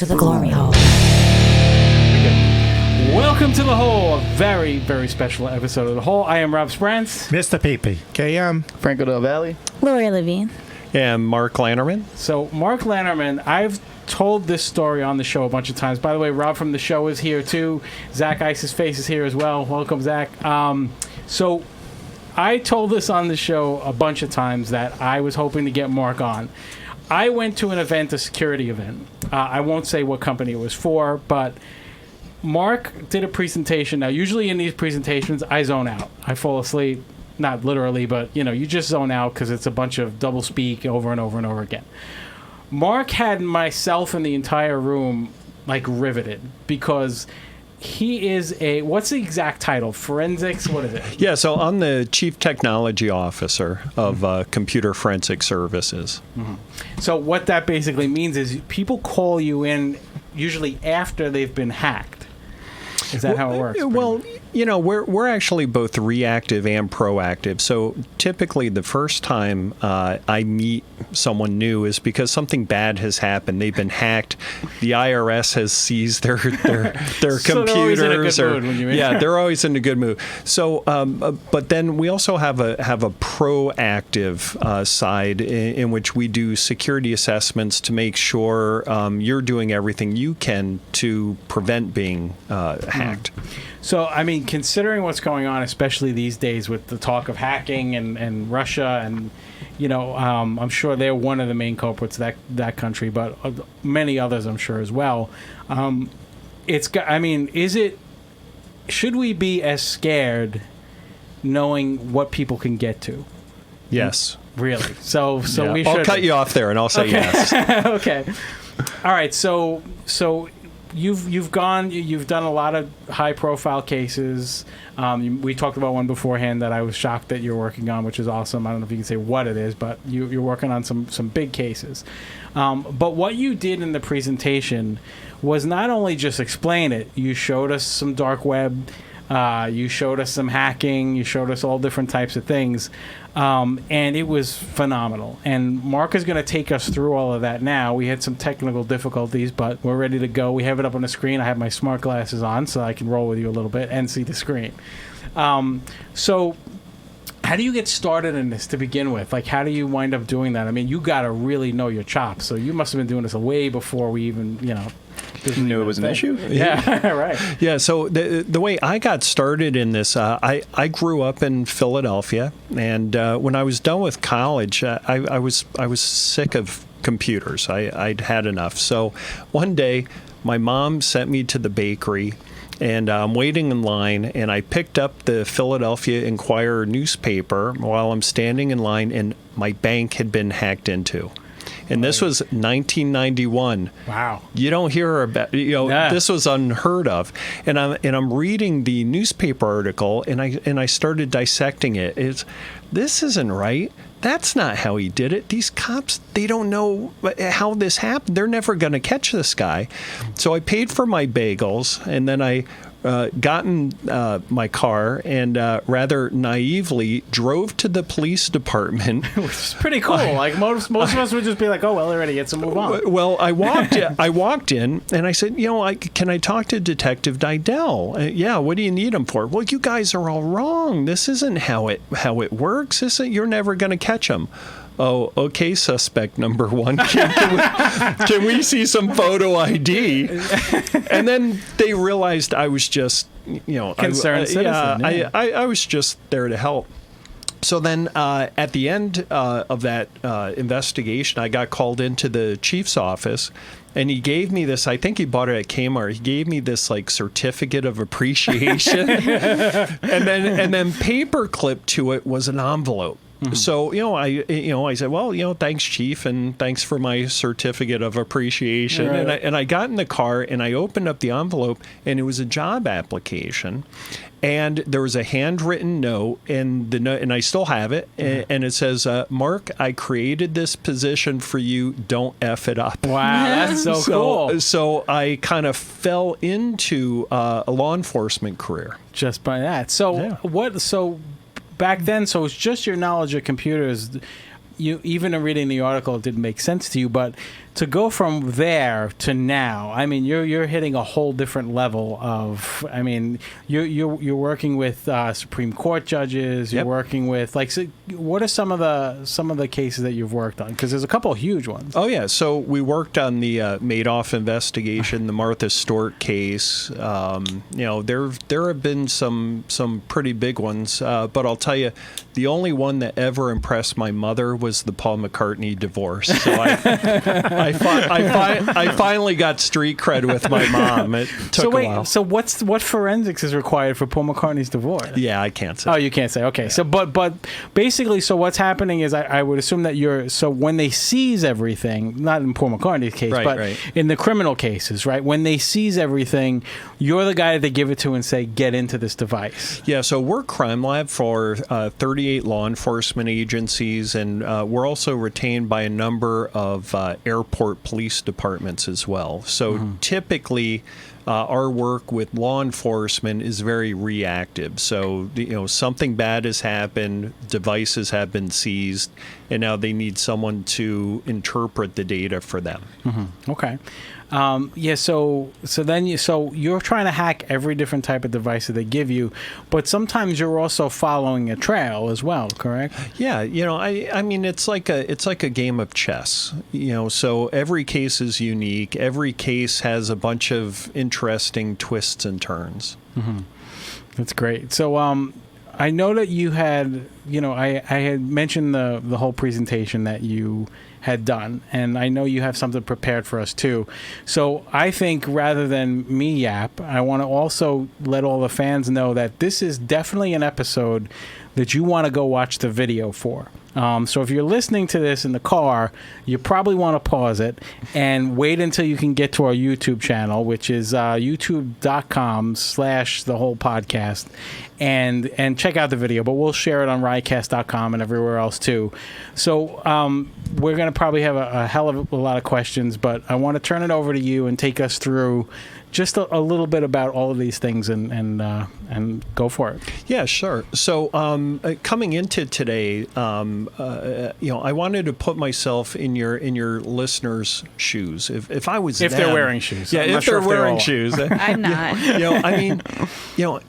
to the glory hole. Welcome to The Hole, a very, very special episode of The Hole. I am Rob Sprance. Mr. Peepee. KM. Franco Del Valle. Lori Levine. And Mark Lanterman. So, Mark Lanterman, I've told this story on the show a bunch of times. By the way, Rob from the show is here too. Zach Ice's face is here as well. Welcome, Zach. So, I told this on the show a bunch of times that I was hoping to get Mark on. I went to an event, a security event. I won't say what company it was for, but Mark did a presentation. Now, usually in these presentations, I zone out. I fall asleep. Not literally, but, you just zone out because it's a bunch of double speak over and over and over again. Mark had myself and the entire room, riveted because he is what's the exact title? Forensics? What is it? Yeah, so I'm the Chief Technology Officer of Computer Forensic Services. Mm-hmm. So what that basically means is people call you in usually after they've been hacked. Is that how it works? Well, we're actually both reactive and proactive. So typically the first time I meet someone new is because something bad has happened. They've been hacked. The IRS has seized their computers. So they're always in a good mood when you meet. Yeah, they're always in a good mood. So, but then we also have a proactive side in which we do security assessments to make sure you're doing everything you can to prevent being hacked. So, considering what's going on, especially these days with the talk of hacking and Russia, and I'm sure they're one of the main culprits that country, but many others I'm sure as well. Should we be as scared knowing what people can get to? Yes. Really? So yeah. we should. I'll cut you off there, and I'll say yes. Okay. All right. So you've done a lot of high profile cases. We talked about one beforehand that I was shocked that you're working on, which is awesome. I don't know if you can say what it is, but you're working on some big cases. But what you did in the presentation was not only just explain it. You showed us some dark web. You showed us some hacking. You showed us all different types of things. And it was phenomenal. And Mark is going to take us through all of that now. We had some technical difficulties, but we're ready to go. We have it up on the screen. I have my smart glasses on so I can roll with you a little bit and see the screen. So how do you get started in this to begin with? How do you wind up doing that? You got to really know your chops. So you must have been doing this way before we even, Didn't know it was an issue? Yeah, right. Yeah, so the way I got started in this, I grew up in Philadelphia, and when I was done with college, I was sick of computers. I'd had enough. So one day, my mom sent me to the bakery, and I'm waiting in line, and I picked up the Philadelphia Inquirer newspaper while I'm standing in line, and my bank had been hacked into. And this was 1991. Wow! You don't hear about This was unheard of. And I'm reading the newspaper article, and I started dissecting it. This isn't right. That's not how he did it. These cops, they don't know how this happened. They're never going to catch this guy. So I paid for my bagels, and then I got in my car and rather naively drove to the police department. Which is pretty cool. Most of us would just be like, oh, well, they're idiots, and move on. Well, I walked in, and I said, can I talk to Detective Didell? Yeah, what do you need him for? Well, you guys are all wrong. This isn't how it works. You're never going to catch him. Oh, okay, suspect number one. Can we see some photo ID? And then they realized I was just, concerned citizen. Yeah, I was just there to help. So then at the end of that investigation, I got called into the chief's office, and he gave me this, I think he bought it at Kmart. He gave me this certificate of appreciation. and then paper clipped to it was an envelope. Mm-hmm. So, I said, well, thanks, Chief, and thanks for my certificate of appreciation. Right. And I got in the car, and I opened up the envelope, and it was a job application. And there was a handwritten note, and the note, and I still have it, and it says, Mark, I created this position for you. Don't F it up. Wow, that's so cool. So I kind of fell into a law enforcement career. Just by that. So So back then, so it's just your knowledge of computers. You even in reading the article, it didn't make sense to you. But to go from there to now, I mean, you're hitting a whole different level of. I mean, you're working with Supreme Court judges. You're working with so what are some of the cases that you've worked on? Because there's a couple of huge ones. Oh yeah, so we worked on the Madoff investigation, the Martha Stewart case. There have been some pretty big ones, but I'll tell you, the only one that ever impressed my mother was the Paul McCartney divorce. So I finally got street cred with my mom. It took a while. So what forensics is required for Paul McCartney's divorce? Yeah, I can't say. Oh, you can't say. Okay. Yeah. So, but basically, so what's happening is I would assume that when they seize everything, not in Paul McCartney's case, but in the criminal cases, right? When they seize everything, you're the guy that they give it to and say, get into this device. Yeah, so we're Crime Lab for 38 law enforcement agencies, and we're also retained by a number of airport police departments as well. So typically, our work with law enforcement is very reactive. So, something bad has happened, devices have been seized, and now they need someone to interpret the data for them. Mm-hmm. Okay. So you're trying to hack every different type of device that they give you, but sometimes you're also following a trail as well, correct? Yeah, I mean it's like a game of chess. So every case is unique. Every case has a bunch of interesting twists and turns. Mm-hmm. That's great. So I know that you had, I had mentioned the whole presentation that you had done, and I know you have something prepared for us too. So I think rather than me yap, I want to also let all the fans know that this is definitely an episode that you want to go watch the video for. So if you're listening to this in the car, you probably want to pause it and wait until you can get to our YouTube channel, which is youtube.com/the whole podcast, and check out the video. But we'll share it on riotcast.com and everywhere else too. So we're going to probably have a hell of a lot of questions, but I want to turn it over to you and take us through just a little bit about all of these things and go for it. Yeah, sure. So coming into today, I wanted to put myself in your listeners' shoes. If I was if them, they're wearing shoes, yeah, if they're wearing shoes, I'm not.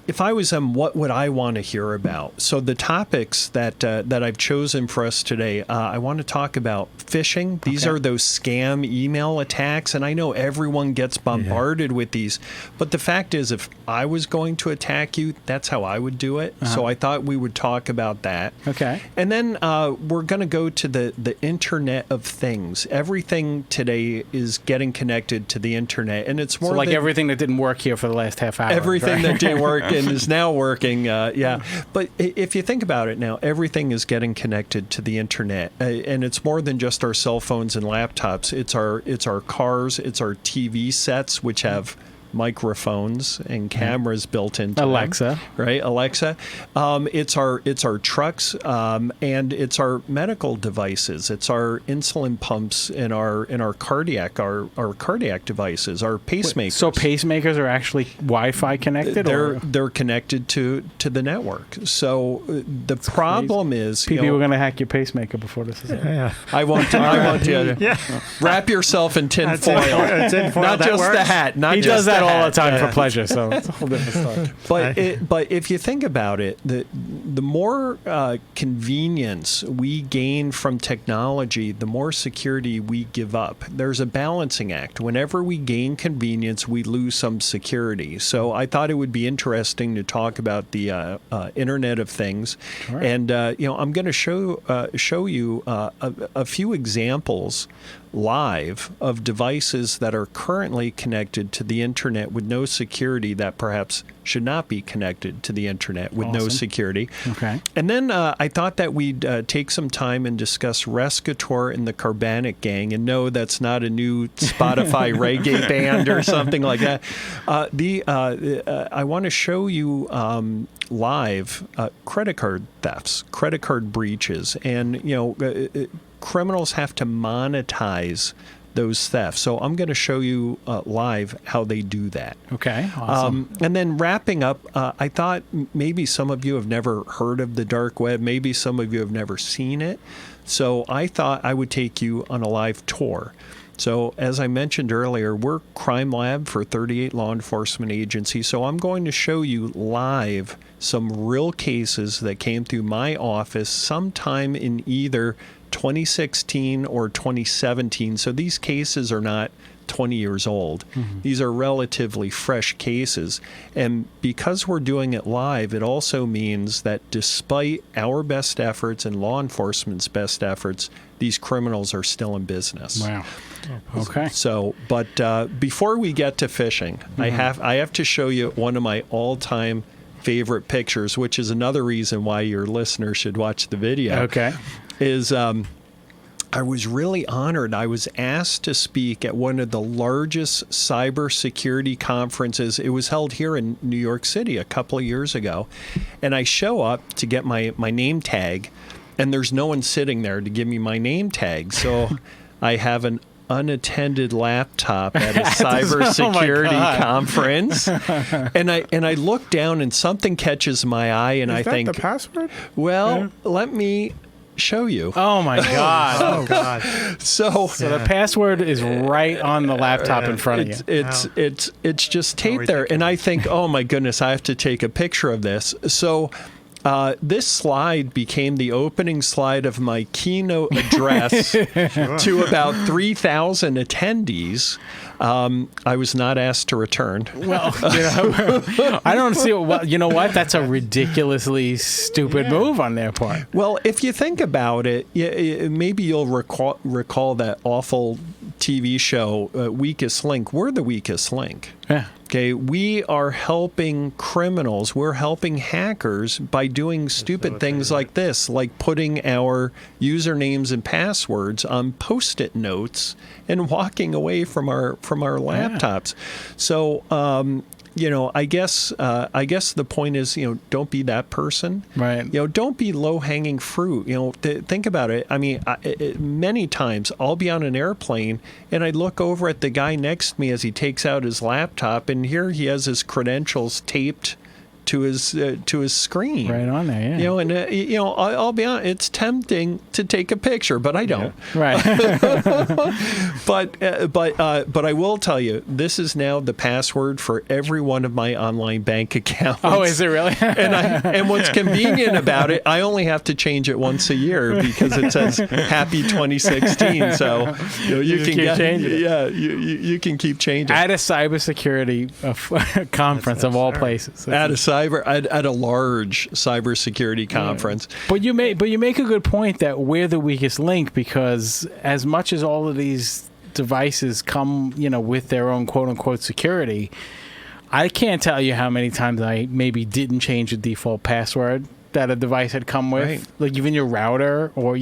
If I was them, what would I want to hear about? So the topics that I've chosen for us today, I want to talk about phishing. These are those scam email attacks, and I know everyone gets bombarded with these, but the fact is, if I was going to attack you, that's how I would do it. So I thought we would talk about that. Okay. And then we're going to go to the Internet of Things. Everything today is getting connected to the Internet, and it's more like everything that didn't work here for the last half hour. Everything that didn't work and is now working. But if you think about it now, everything is getting connected to the Internet, and it's more than just our cell phones and laptops. It's our cars. It's our TV sets, which have microphones and cameras built into Alexa, them, right? Alexa. It's our trucks, and it's our medical devices. It's our insulin pumps and our cardiac devices, our pacemakers. So pacemakers are actually Wi-Fi connected? They're connected to the network. So the problem is, people are going to hack your pacemaker before this is over. Yeah. I want to wrap yourself in tin foil. Not just the hat. He does that all the time for pleasure, so it's a whole different story. But if you think about it, the more convenience we gain from technology, the more security we give up. There's a balancing act. Whenever we gain convenience, we lose some security. So I thought it would be interesting to talk about the Internet of Things, right. And I'm going to show you a few examples live of devices that are currently connected to the Internet with no security that perhaps should not be connected to the Internet with no security. Okay. And then I thought that we'd take some time and discuss Rescator and the Carbonic Gang. And no, that's not a new Spotify reggae band or something like that. I want to show you live credit card thefts, credit card breaches, and criminals have to monetize those thefts. So I'm going to show you live how they do that. Okay, awesome. And then wrapping up, I thought maybe some of you have never heard of the dark web. Maybe some of you have never seen it. So I thought I would take you on a live tour. So as I mentioned earlier, we're crime lab for 38 law enforcement agencies. So I'm going to show you live some real cases that came through my office sometime in either 2016 or 2017. So these cases are not 20 years old. These are relatively fresh cases. And because we're doing it live, it also means that despite our best efforts and law enforcement's best efforts, these criminals are still in business. Wow. Okay. So, but before we get to phishing, I have to show you one of my all-time favorite pictures, which is another reason why your listeners should watch the video. Okay. Is I was really honored. I was asked to speak at one of the largest cybersecurity conferences. It was held here in New York City a couple of years ago. And I show up to get my name tag, and there's no one sitting there to give me my name tag. So I have an unattended laptop at a cybersecurity conference, and I look down and something catches my eye, and I think, the password? well, let me show you. Oh my God. Oh God. So So the password is right on the laptop in front of you. it's just taped there, and I think, oh my goodness, I have to take a picture of this. So this slide became the opening slide of my keynote address to about 3,000 attendees. I was not asked to return. Well, I don't see. Well, you know what? That's a ridiculously stupid move on their part. Well, if you think about it, maybe you'll recall that awful TV show, Weakest Link. We're the weakest link. Yeah. Okay, we are helping criminals. We're helping hackers by doing stupid things like this, like putting our usernames and passwords on Post-it notes and walking away from our laptops. So, I guess the point is, don't be that person. Right. Don't be low-hanging fruit. Think about it. I mean, many times I'll be on an airplane and I look over at the guy next to me as he takes out his laptop, and here he has his credentials taped to his screen. Right on there, yeah. I'll be honest, it's tempting to take a picture, but I don't. Yeah. Right. But I will tell you, this is now the password for every one of my online bank accounts. Oh, is it really? And what's convenient about it, I only have to change it once a year because it says Happy 2016. So you can keep changing it. Yeah, you can keep changing. At a cybersecurity conference of all places. At a large cybersecurity conference. But you make a good point that we're the weakest link, because as much as all of these devices come, with their own quote unquote security, I can't tell you how many times I maybe didn't change the default password that a device had come with, right. Like even your router or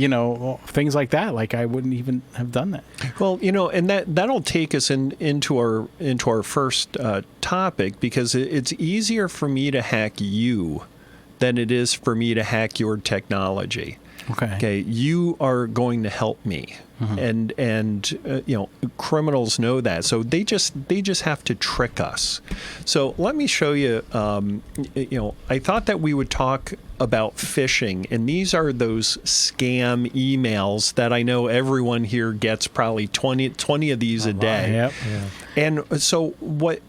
things like that. Like I wouldn't even have done that. Well, and that'll take us into our first topic, because it's easier for me to hack you than it is for me to hack your technology. Okay, you are going to help me. Mm-hmm. And criminals know that, so they just have to trick us. So let me show you. I thought that we would talk about phishing, and these are those scam emails that I know everyone here gets probably 20 of these a day. Yep. Yeah. And so what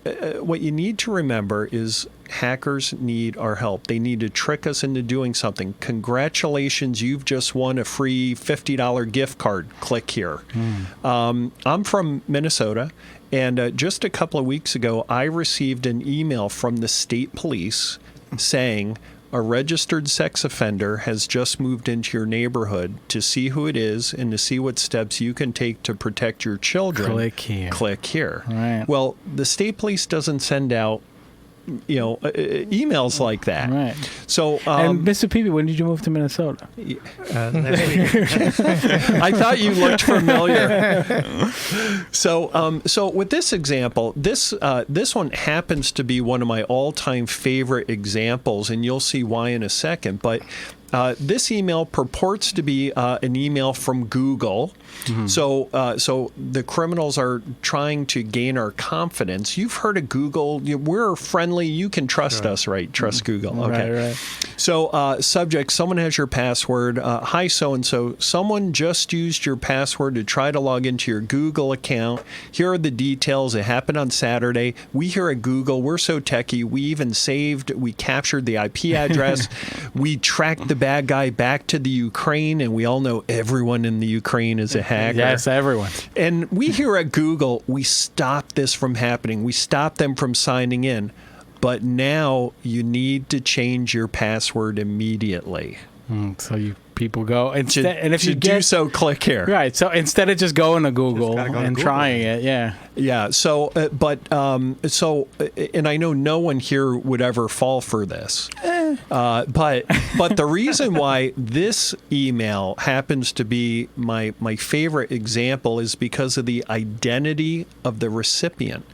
you need to remember is hackers need our help. They need to trick us into doing something. Congratulations, you've just won a free $50 gift card. Click here. I'm from Minnesota, and just a couple of weeks ago, I received an email from the state police saying a registered sex offender has just moved into your neighborhood to see who it is and to see what steps you can take to protect your children. Click here. Click here. Right. Well, the state police doesn't send out emails like that. Right. So, and Mr. Peavy, when did you move to Minnesota? I thought you looked familiar. So with this example, this one happens to be one of my all-time favorite examples, and you'll see why in a second. But This email purports to be an email from Google. So the criminals are trying to gain our confidence. You've heard of Google. We're friendly. You can trust us, right? Trust Google. Okay. Right. So subject, someone has your password. Hi, so-and-so. Someone just used your password to try to log into your Google account. Here are the details. It happened on Saturday. We here at Google, we're so techie. We captured the IP address. We tracked the bad guy back to the Ukraine, and we all know everyone in the Ukraine is a hacker. Yes, everyone. And we here at Google, we stopped this from happening. We stopped them from signing in. But now you need to change your password immediately. So people go and if to you do so, click here. Right. So instead of just going to Google gotta go to and Google. trying it, yeah. Yeah. So, and I know no one here would ever fall for this. But the reason why this email happens to be my favorite example is because of the identity of the recipient.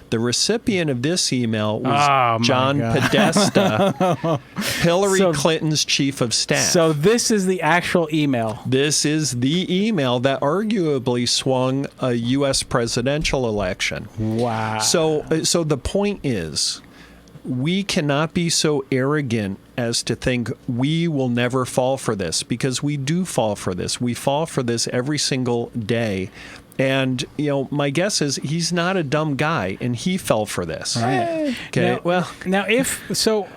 The recipient of this email was John Podesta, Hillary Clinton's chief of staff. So this is the actual email. This is the email that arguably swung a U.S. presidential election. Wow. So the point is, we cannot be so arrogant as to think we will never fall for this, because we do fall for this. We fall for this every single day. And, my guess is he's not a dumb guy, and he fell for this. Right. Okay. Now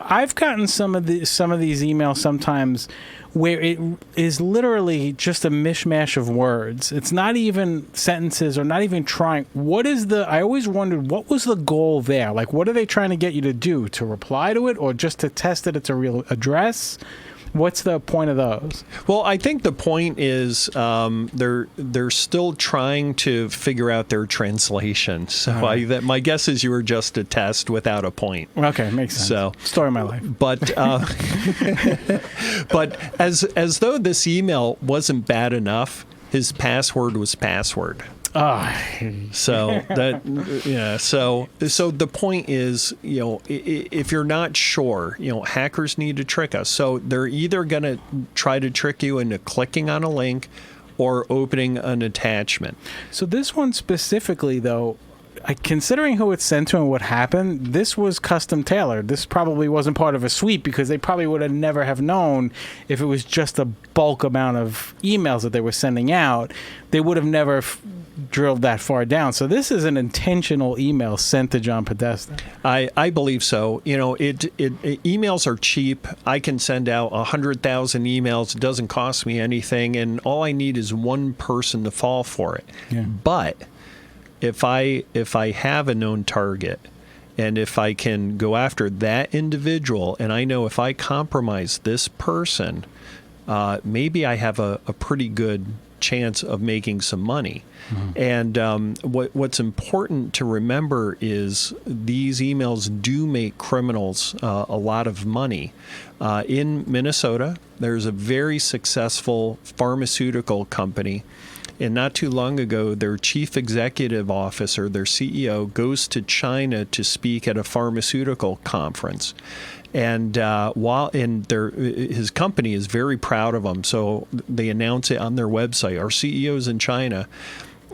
I've gotten some of these emails sometimes where it is literally just a mishmash of words. It's not even sentences or not even trying. I always wondered, what was the goal there? Like, what are they trying to get you to do? To reply to it, or just to test that it's a real address? What's the point of those? Well, I think the point is they're still trying to figure out their translation. So my guess is you were just a test without a point. Okay, makes sense. So, story of my life. But but as though this email wasn't bad enough, his password was password. So the point is, if you're not sure, hackers need to trick us. So they're either going to try to trick you into clicking on a link or opening an attachment. So this one specifically, though, considering who it's sent to and what happened, this was custom tailored. This probably wasn't part of a suite, because they probably would have never have known if it was just a bulk amount of emails that they were sending out. They would have never drilled that far down. So this is an intentional email sent to John Podesta. I believe so. Emails are cheap. I can send out 100,000 emails. It doesn't cost me anything, and all I need is one person to fall for it. Yeah. But if I have a known target, and if I can go after that individual, and I know if I compromise this person, maybe I have a pretty good chance of making some money. And what's important to remember is these emails do make criminals a lot of money. In Minnesota, there's a very successful pharmaceutical company. And not too long ago, their chief executive officer, their CEO, goes to China to speak at a pharmaceutical conference. And his company is very proud of him, so they announce it on their website. Our CEO's in China,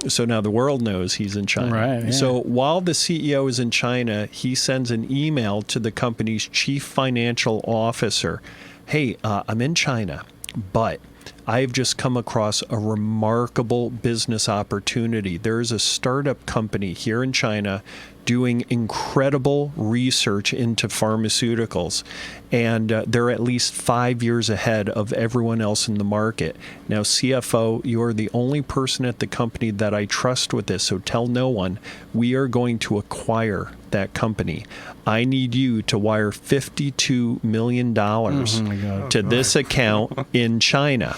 so now the world knows he's in China. Right, yeah. So while the CEO is in China, he sends an email to the company's chief financial officer. Hey, I'm in China, but I've just come across a remarkable business opportunity. There's a startup company here in China doing incredible research into pharmaceuticals, and they're at least 5 years ahead of everyone else in the market. Now, CFO, you're the only person at the company that I trust with this, so tell no one. We are going to acquire that company. I need you to wire $52 million to this account in China.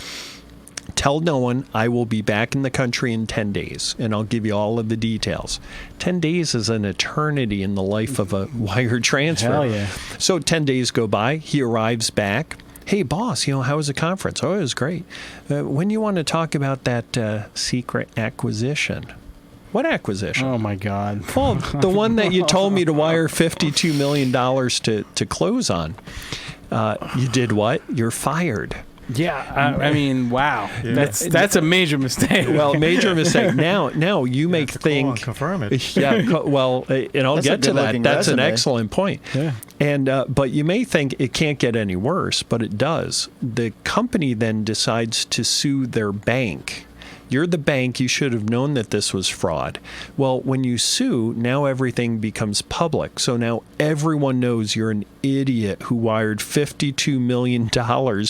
Tell no one. I will be back in the country in 10 days, and I'll give you all of the details. 10 days is an eternity in the life of a wire transfer. Hell yeah. So 10 days go by. He arrives back. Hey, boss, how was the conference? Oh, it was great. When do you want to talk about that secret acquisition? What acquisition? Oh, my God. Well, the one that you told me to wire $52 million to close on. You did what? You're fired. Yeah, I mean, wow, that's a major mistake. Well, major mistake. Now you may Call think. and confirm it. Well, and I'll That's a get to that. good-looking That's an resume. excellent point. Yeah. And but you may think it can't get any worse, but it does. The company then decides to sue their bank. You're the bank. You should have known that this was fraud. Well, when you sue, now everything becomes public. So now everyone knows you're an idiot who wired $52 million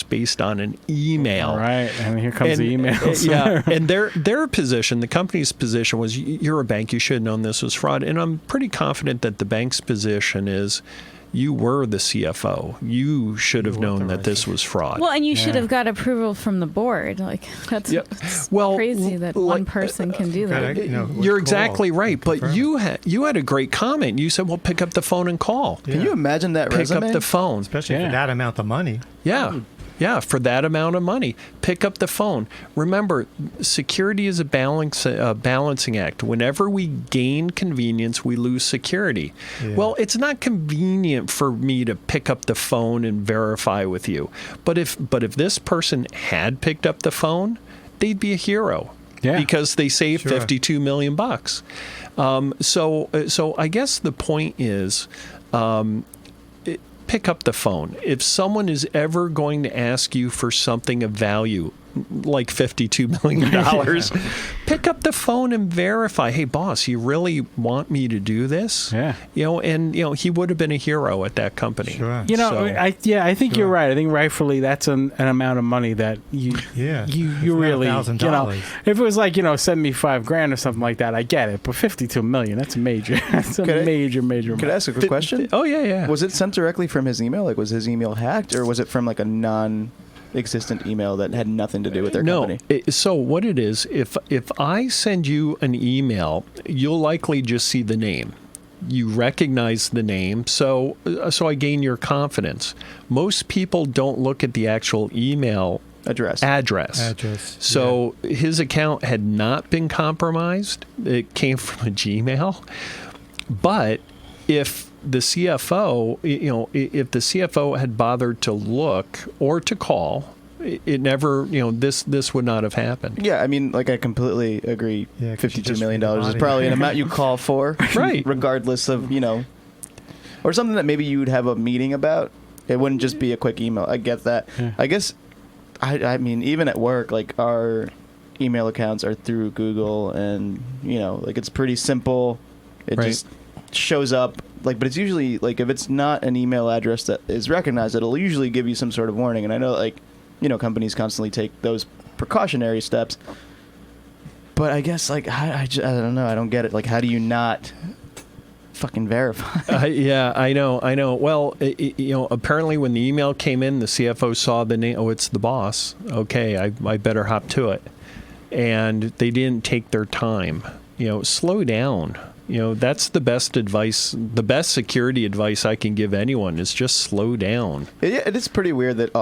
based on an email. All right, and here comes the emails. Yeah, and their position, the company's position was, you're a bank. You should have known this was fraud. And I'm pretty confident that the bank's position is, you were the CFO. You should have known that this was fraud. Well, and you should have got approval from the board. Like that's it's crazy that one person can do that. You're exactly right. But you had a great comment. You said, "Well, pick up the phone and call." Can you imagine that Pick resume? up the phone. Especially for that amount of money. Yeah, for that amount of money, pick up the phone. Remember, security is a balancing act. Whenever we gain convenience, we lose security. Yeah. Well, it's not convenient for me to pick up the phone and verify with you. But if this person had picked up the phone, they'd be a hero. Yeah. Because they saved $52 million. So I guess the point is, pick up the phone. If someone is ever going to ask you for something of value, like $52 million, pick up the phone and verify, hey, boss, you really want me to do this? Yeah. He would have been a hero at that company. Sure. I think you're right. I think rightfully that's an amount of money that you really, $1,000. if it was like, $75,000 or something like that, I get it. But $52 million, that's major. That's a major Could I ask a quick question? Oh, yeah. Was it sent directly from his email? Like, was his email hacked, or was it from like a non-existent email that had nothing to do with their company? So what it is, if I send you an email, you'll likely just see the name. You recognize the name, so I gain your confidence. Most people don't look at the actual email address. So his account had not been compromised. It came from a Gmail. But if the CFO, if the CFO had bothered to look or to call, it never, this would not have happened. Yeah, I mean, like, I completely agree. Yeah, $52 million is probably an amount you call for, Right? Regardless of, or something that maybe you would have a meeting about. It wouldn't just be a quick email. I get that. Yeah. I guess, I mean, even at work, like, our email accounts are through Google, and like, it's pretty simple. It just shows up. Like, but it's usually, like, if it's not an email address that is recognized, it'll usually give you some sort of warning. And I know, like, companies constantly take those precautionary steps. But I guess, like, I don't know. I don't get it. Like, how do you not fucking verify? Yeah, I know. Well, apparently when the email came in, the CFO saw the name. Oh, it's the boss. Okay, I better hop to it. And they didn't take their time. Slow down. That's the best advice, the best security advice I can give anyone is just slow down. It is pretty weird that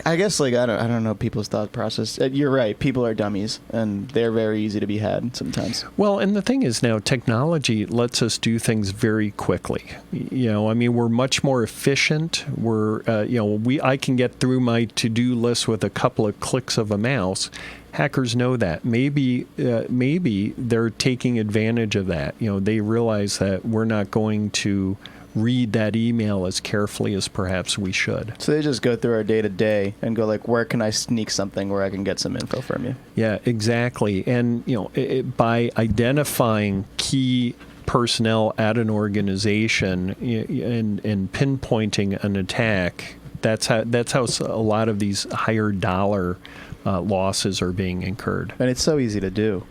I guess, like, I don't know people's thought process. You're right. People are dummies, and they're very easy to be had sometimes. Well, and the thing is now technology lets us do things very quickly. I mean, we're much more efficient. I can get through my to-do list with a couple of clicks of a mouse. Hackers know that. Maybe they're taking advantage of that. They realize that we're not going to read that email as carefully as perhaps we should. So they just go through our day-to-day and go, like, where can I sneak something where I can get some info from you? Yeah, exactly. And, by identifying key personnel at an organization and pinpointing an attack, that's how a lot of these higher dollar losses are being incurred. And it's so easy to do.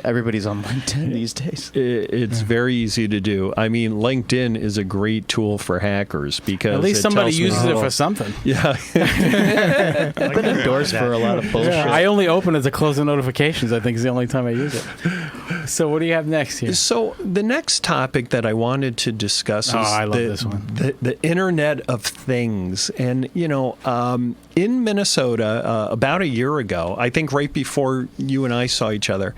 Everybody's on LinkedIn these days. It's very easy to do. I mean, LinkedIn is a great tool for hackers because at least somebody uses it for something. Yeah. I've been endorsed for a lot of bullshit. Yeah, I only open it to close the notifications. I think is the only time I use it. So what do you have next here? So the next topic that I wanted to discuss is I love this one. The Internet of Things. And, in Minnesota, about a year ago, I think right before you and I saw each other,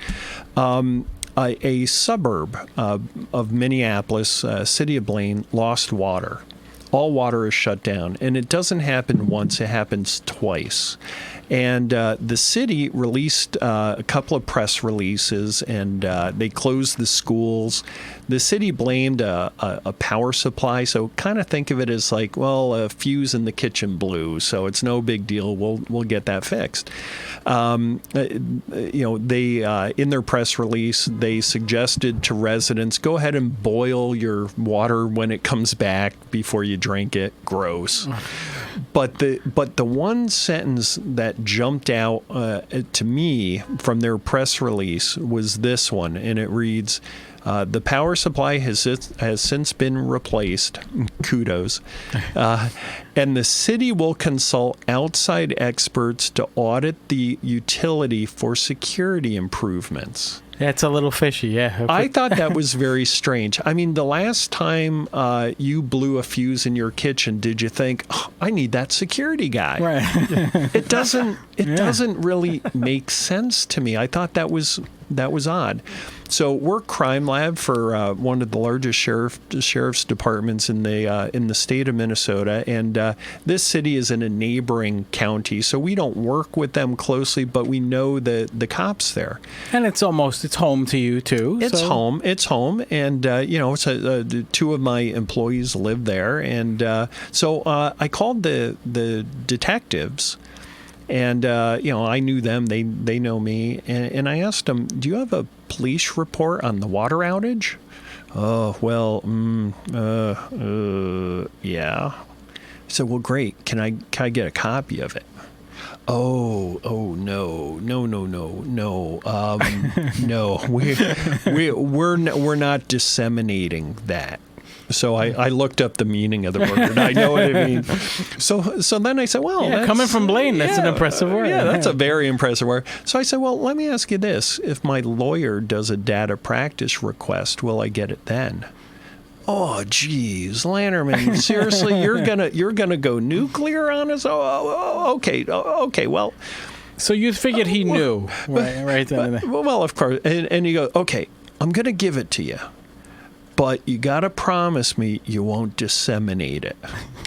a suburb of Minneapolis, city of Blaine, lost water. All water is shut down. And it doesn't happen once, it happens twice. And the city released a couple of press releases, and they closed the schools. The city blamed a power supply, so kind of think of it as like, well, a fuse in the kitchen blew, so it's no big deal. We'll get that fixed. They in their press release, they suggested to residents, go ahead and boil your water when it comes back before you drink it. Gross. But the one sentence that jumped out to me from their press release was this one, and it reads, the power supply has since been replaced. Kudos. And the city will consult outside experts to audit the utility for security improvements. That's a little fishy, yeah. I thought that was very strange. I mean, the last time you blew a fuse in your kitchen, did you think, oh, I need that security guy? Right. It doesn't really make sense to me. I thought that was odd. So we're crime lab for one of the largest sheriff's departments in the state of Minnesota, and this city is in a neighboring county, so we don't work with them closely, but we know the cops there. And it's home to you too. It's home, and two of my employees live there, and so I called the detectives. And, I knew them. They know me. And I asked them, do you have a police report on the water outage? Oh, well, yeah. I said, well, great. Can I get a copy of it? Oh, no. No, we're not disseminating that. So I looked up the meaning of the word. I know what it means. So then I said, well, coming from Blaine, that's an impressive word. Yeah, that's a very impressive word. So I said, well, let me ask you this. If my lawyer does a data practice request, will I get it then? Oh, geez, Lanterman, seriously, you're gonna go nuclear on us? Okay, well. So you figured he knew, right then. Well, of course. And you go, okay, I'm going to give it to you. But you got to promise me you won't disseminate it.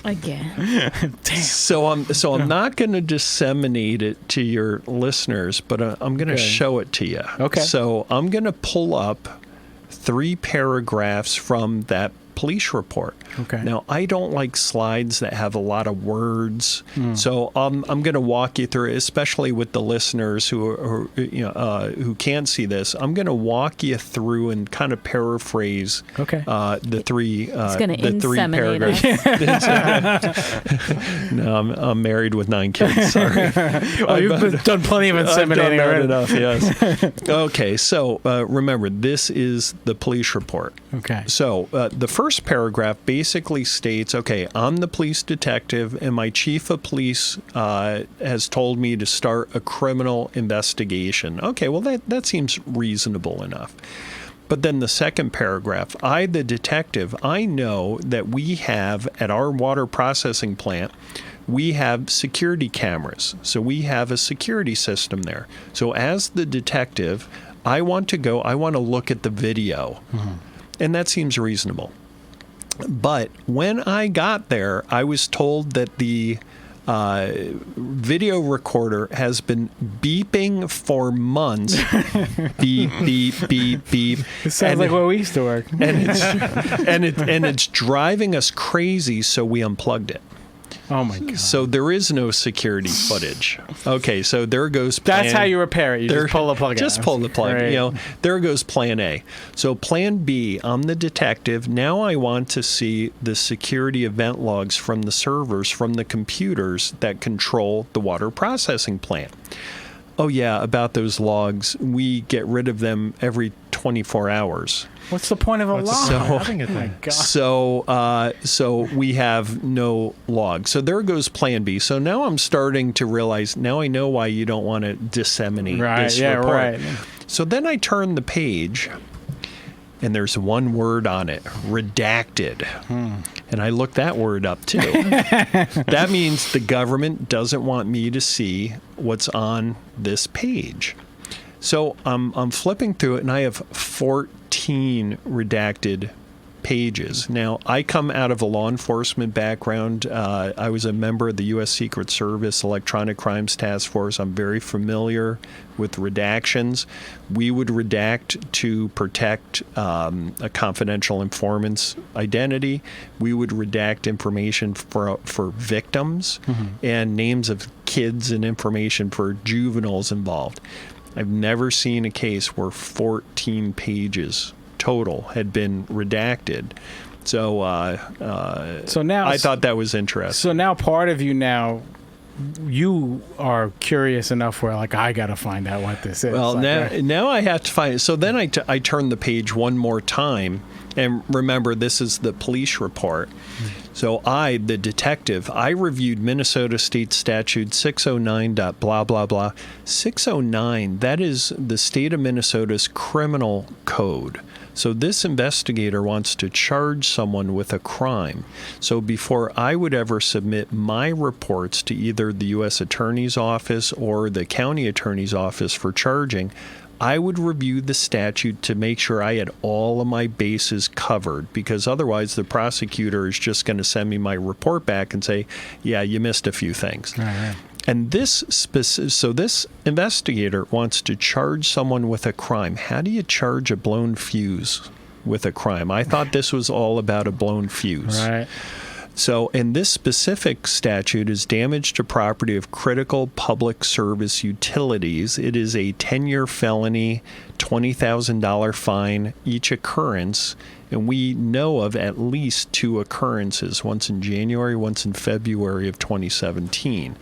Again. Damn. So I'm not going to disseminate it to your listeners, but I'm going to show it to you. Okay. So I'm going to pull up 3 paragraphs from that police report. Okay. Now, I don't like slides that have a lot of words, so I'm going to walk you through it, especially with the listeners who who can't see this. I'm going to walk you through and kind of paraphrase the 3 paragraphs. No, I'm married with 9 kids. Sorry. You've done plenty of inseminating already. Enough, yes. Okay, so remember, this is the police report. Okay. So the first paragraph basically states, okay, I'm the police detective, and my chief of police has told me to start a criminal investigation. Okay, well, that seems reasonable enough. But then the second paragraph, I, the detective, I know that we have at our water processing plant, we have security cameras. So we have a security system there. So as the detective, I want to look at the video. Mm-hmm. And that seems reasonable. But when I got there, I was told that the video recorder has been beeping for months. Beep, beep, beep, beep. It sounds like where we used to work. And it's driving us crazy, so we unplugged it. Oh, my God. So there is no security footage. Okay, so there goes plan. That's how you repair it. You just pull the plug out. Just pull the plug. Right. There goes plan A. So plan B, I'm the detective. Now I want to see the security event logs from the servers, from the computers that control the water processing plant. Oh, yeah, about those logs. We get rid of them every 24 hours. What's the point of a log? So we have no log. So there goes plan B. So now I'm starting to realize, now I know why you don't want to disseminate this report. Right. So then I turn the page, and there's one word on it, redacted. And I looked that word up too. That means the government doesn't want me to see what's on this page. So I'm flipping through it, and I have 14 redacted pages. Now, I come out of a law enforcement background. I was a member of the U.S. Secret Service Electronic Crimes Task Force. I'm very familiar with redactions. We would redact to protect a confidential informant's identity. We would redact information for victims and names of kids and information for juveniles involved. I've never seen a case where 14 pages total had been redacted. So now I thought that was interesting. So now part of you you are curious enough where like I got to find out what this is. Well, like, now I have to find it. So then I turn the page one more time, and remember, this is the police report. So I, the detective, I reviewed Minnesota State Statute 609. Blah blah blah. 609. That is the state of Minnesota's criminal code. So this investigator wants to charge someone with a crime. So before I would ever submit my reports to either the U.S. Attorney's Office or the County Attorney's Office for charging, I would review the statute to make sure I had all of my bases covered, because otherwise the prosecutor is just going to send me my report back and say, yeah, you missed a few things. Right. And this investigator wants to charge someone with a crime. How do you charge a blown fuse with a crime? I thought this was all about a blown fuse. Right. So, and this specific statute is damage to property of critical public service utilities. It is a 10-year felony, $20,000 fine each occurrence. And we know of at least 2 occurrences, once in January, once in February of 2017.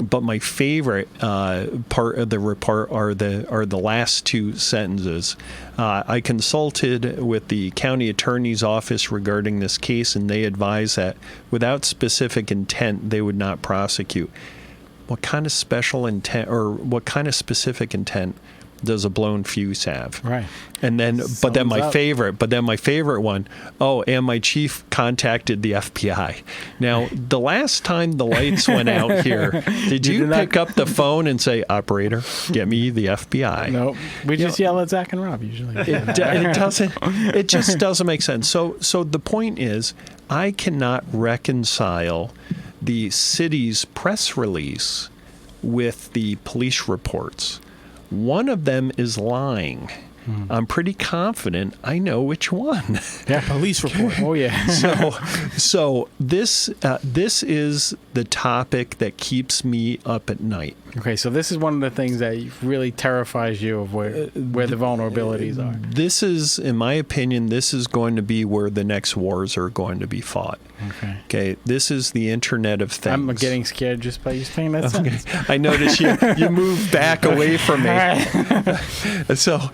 But my favorite part of the report are the last 2 sentences. I consulted with the county attorney's office regarding this case, and they advised that without specific intent, they would not prosecute. What kind of special intent, or what kind of specific intent does a blown fuse have? Right. And then, but then my favorite one, and my chief contacted the FBI. Now, the last time the lights went out here, did you pick up the phone and say, operator, get me the FBI? Nope. We just yell at Zach and Rob usually. It just doesn't make sense. So the point is, I cannot reconcile the city's press release with the police reports. One of them is lying. I'm pretty confident I know which one. Yeah, police report. Oh yeah. So this is the topic that keeps me up at night. Okay, so this is one of the things that really terrifies you of where the vulnerabilities are. This is, in my opinion, this is going to be where the next wars are going to be fought. Okay. This is the Internet of Things. I'm getting scared just by you saying that sentence. I noticed you moved back away from me. So,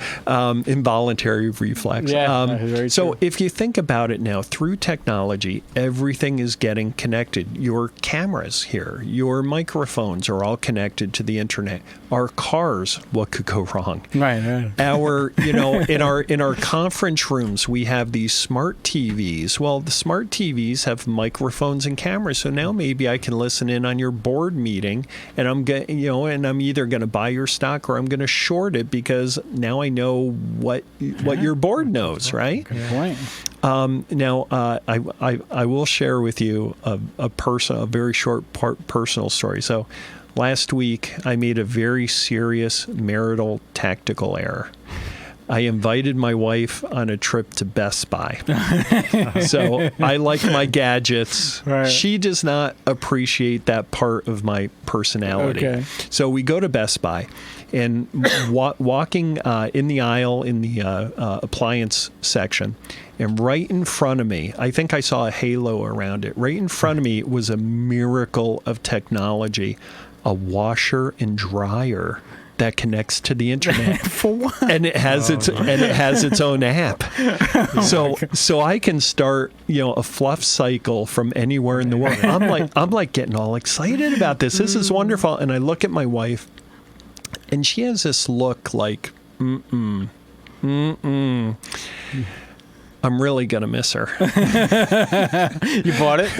involuntary reflex. Yeah, very so true. if you think about it now, through technology, everything is getting connected. Your cameras here, your microphones are all connected to the internet. Our cars, what could go wrong? Right. Our, in our conference rooms, we have these smart TVs. Well, the smart TVs have microphones and cameras, so now maybe I can listen in on your board meeting, and I'm either going to buy your stock or I'm going to short it, because now I know what your board knows, right? Good point. Now, I will share with you a very short personal story. So, last week I made a very serious marital tactical error. I invited my wife on a trip to Best Buy. So I like my gadgets. Right. She does not appreciate that part of my personality. Okay. So we go to Best Buy, and walking in the aisle in the appliance section, and right in front of me, I think I saw a halo around it. Right in front of me was a miracle of technology, a washer and dryer that connects to the internet. For what? And it has its own app. So I can start, a fluff cycle from anywhere in the world. I'm like getting all excited about this. This is wonderful. And I look at my wife, and she has this look like, I'm really going to miss her. You bought it?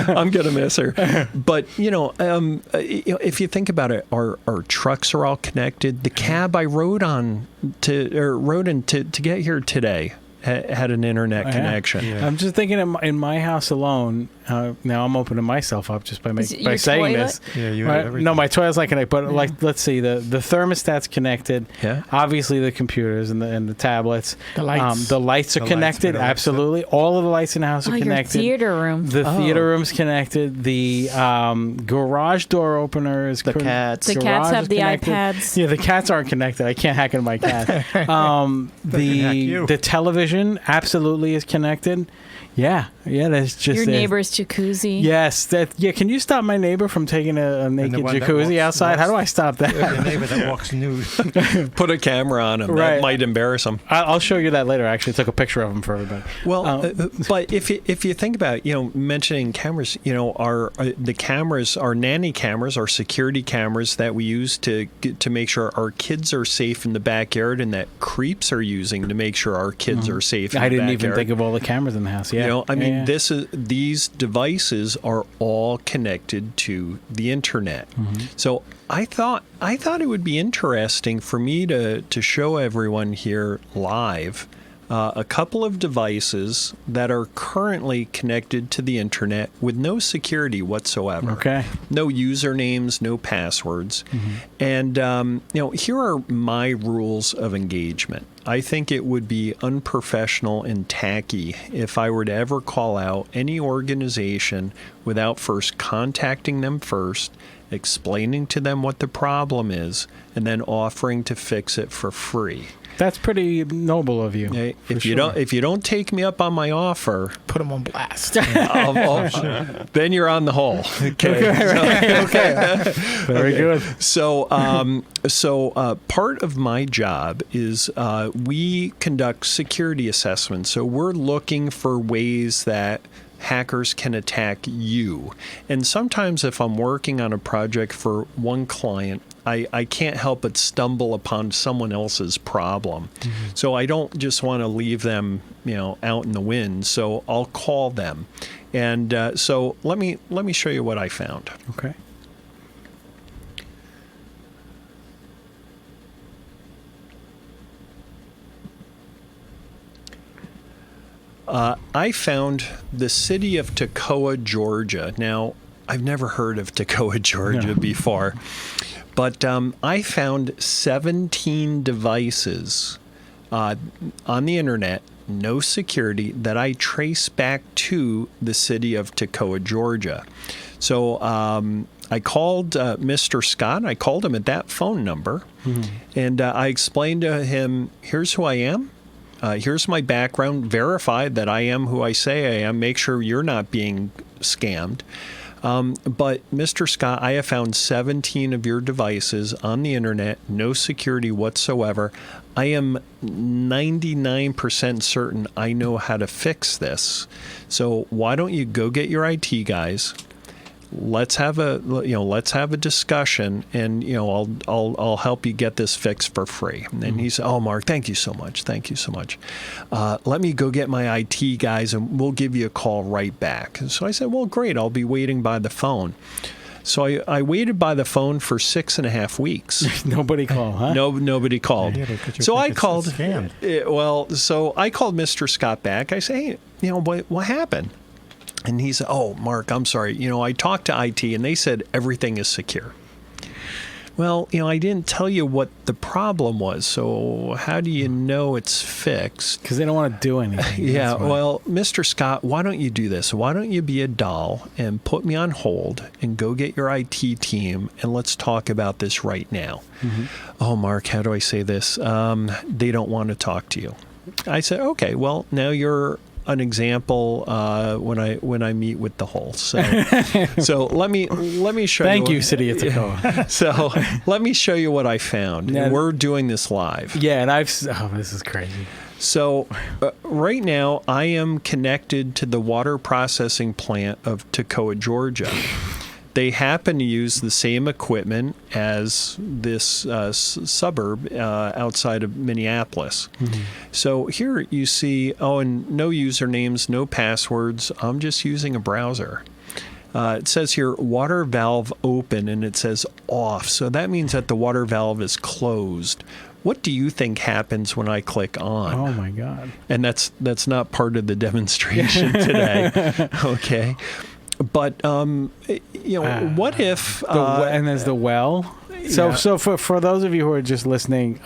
I'm going to miss her. But, if you think about it, our trucks are all connected. The cab I rode in to get here today had an internet connection. Yeah. I'm just thinking in my house alone. Now I'm opening myself up just by saying toilet? this. Yeah, you Right? have everything. No, my toilet's not connected. But like, let's see, the thermostat's connected. Yeah. Obviously, the computers and the tablets. The lights. The lights are The connected. lights, Absolutely, all of the lights in the house are your connected. theater room. The theater room's connected. The garage door opener is The cats. The garage cats is have the connected. iPads. Yeah, the cats aren't connected. I can't hack into my cat. hack you. The television absolutely is connected. Yeah, that's just Your it. neighbor's jacuzzi. Yes, can you stop my neighbor from taking a naked one that jacuzzi outside? How do I stop that? The neighbor that walks nude. Put a camera on him. Right. That might embarrass him. I'll show you that later. I actually took a picture of him for everybody. Well, but if you think about, mentioning cameras, the cameras, our nanny cameras, our security cameras that we use to make sure our kids are safe in the backyard, and that creeps are using to make sure our kids are safe in I the didn't backyard. even think of all the cameras in the house. Yeah, These devices are all connected to the internet. So I thought it would be interesting for me to show everyone here live a couple of devices that are currently connected to the internet with no security whatsoever. Okay. No usernames, no passwords. And, here are my rules of engagement. I think it would be unprofessional and tacky if I were to ever call out any organization without first contacting them first, explaining to them what the problem is, and then offering to fix it for free. That's pretty noble of you. Okay? for If sure. you don't take me up on my offer, Put them on blast. then you're on the hole. Okay. Okay. Very good. So part of my job is we conduct security assessments. So we're looking for ways that hackers can attack you. And sometimes if I'm working on a project for one client, I can't help but stumble upon someone else's problem. So I don't just want to leave them, out in the wind. So I'll call them. And so let me show you what I found. Okay. I found the city of Toccoa, Georgia. Now, I've never heard of Toccoa, Georgia before, but I found 17 devices on the internet, no security, that I trace back to the city of Toccoa, Georgia. So I called Mr. Scott. I called him at that phone number, and I explained to him, here's who I am. Here's my background. Verify that I am who I say I am. Make sure you're not being scammed. But Mr. Scott, I have found 17 of your devices on the internet, no security whatsoever. I am 99% certain I know how to fix this. So why don't you go get your IT guys? Let's have a discussion, and I'll help you get this fixed for free. And he said, "Oh, Mark, thank you so much. Let me go get my IT guys, and we'll give you a call right back." And so I said, "Well, great. I'll be waiting by the phone." So I waited by the phone for 6.5 weeks. Nobody called, huh? Nobody called. Yeah, because you So think I it's called. a scam. So I called Mr. Scott back. I say, "Hey, what happened?" And he said, "Oh, Mark, I'm sorry. I talked to IT, and they said everything is secure." Well, I didn't tell you what the problem was, so how do you know it's fixed? Because they don't want to do anything. Yeah, That's why. well, Mr. Scott, why don't you do this? Why don't you be a doll and put me on hold and go get your IT team, and let's talk about this right now. Oh, Mark, how do I say this? They don't want to talk to you. I said, okay, well, now you're an example when I meet with the whole. So let me show you. Thank you, City of Toccoa. So let me show you what I found. Now- And we're doing this live. Yeah, and this is crazy. So right now I am connected to the water processing plant of Toccoa, Georgia. They happen to use the same equipment as this suburb outside of Minneapolis. So here you see, and no usernames, no passwords. I'm just using a browser. It says here, water valve open, and it says off. So that means that the water valve is closed. what do you think happens when I click on? Oh my God! And that's not part of the demonstration today. Okay, but what if and there's the well? So for those of you who are just listening,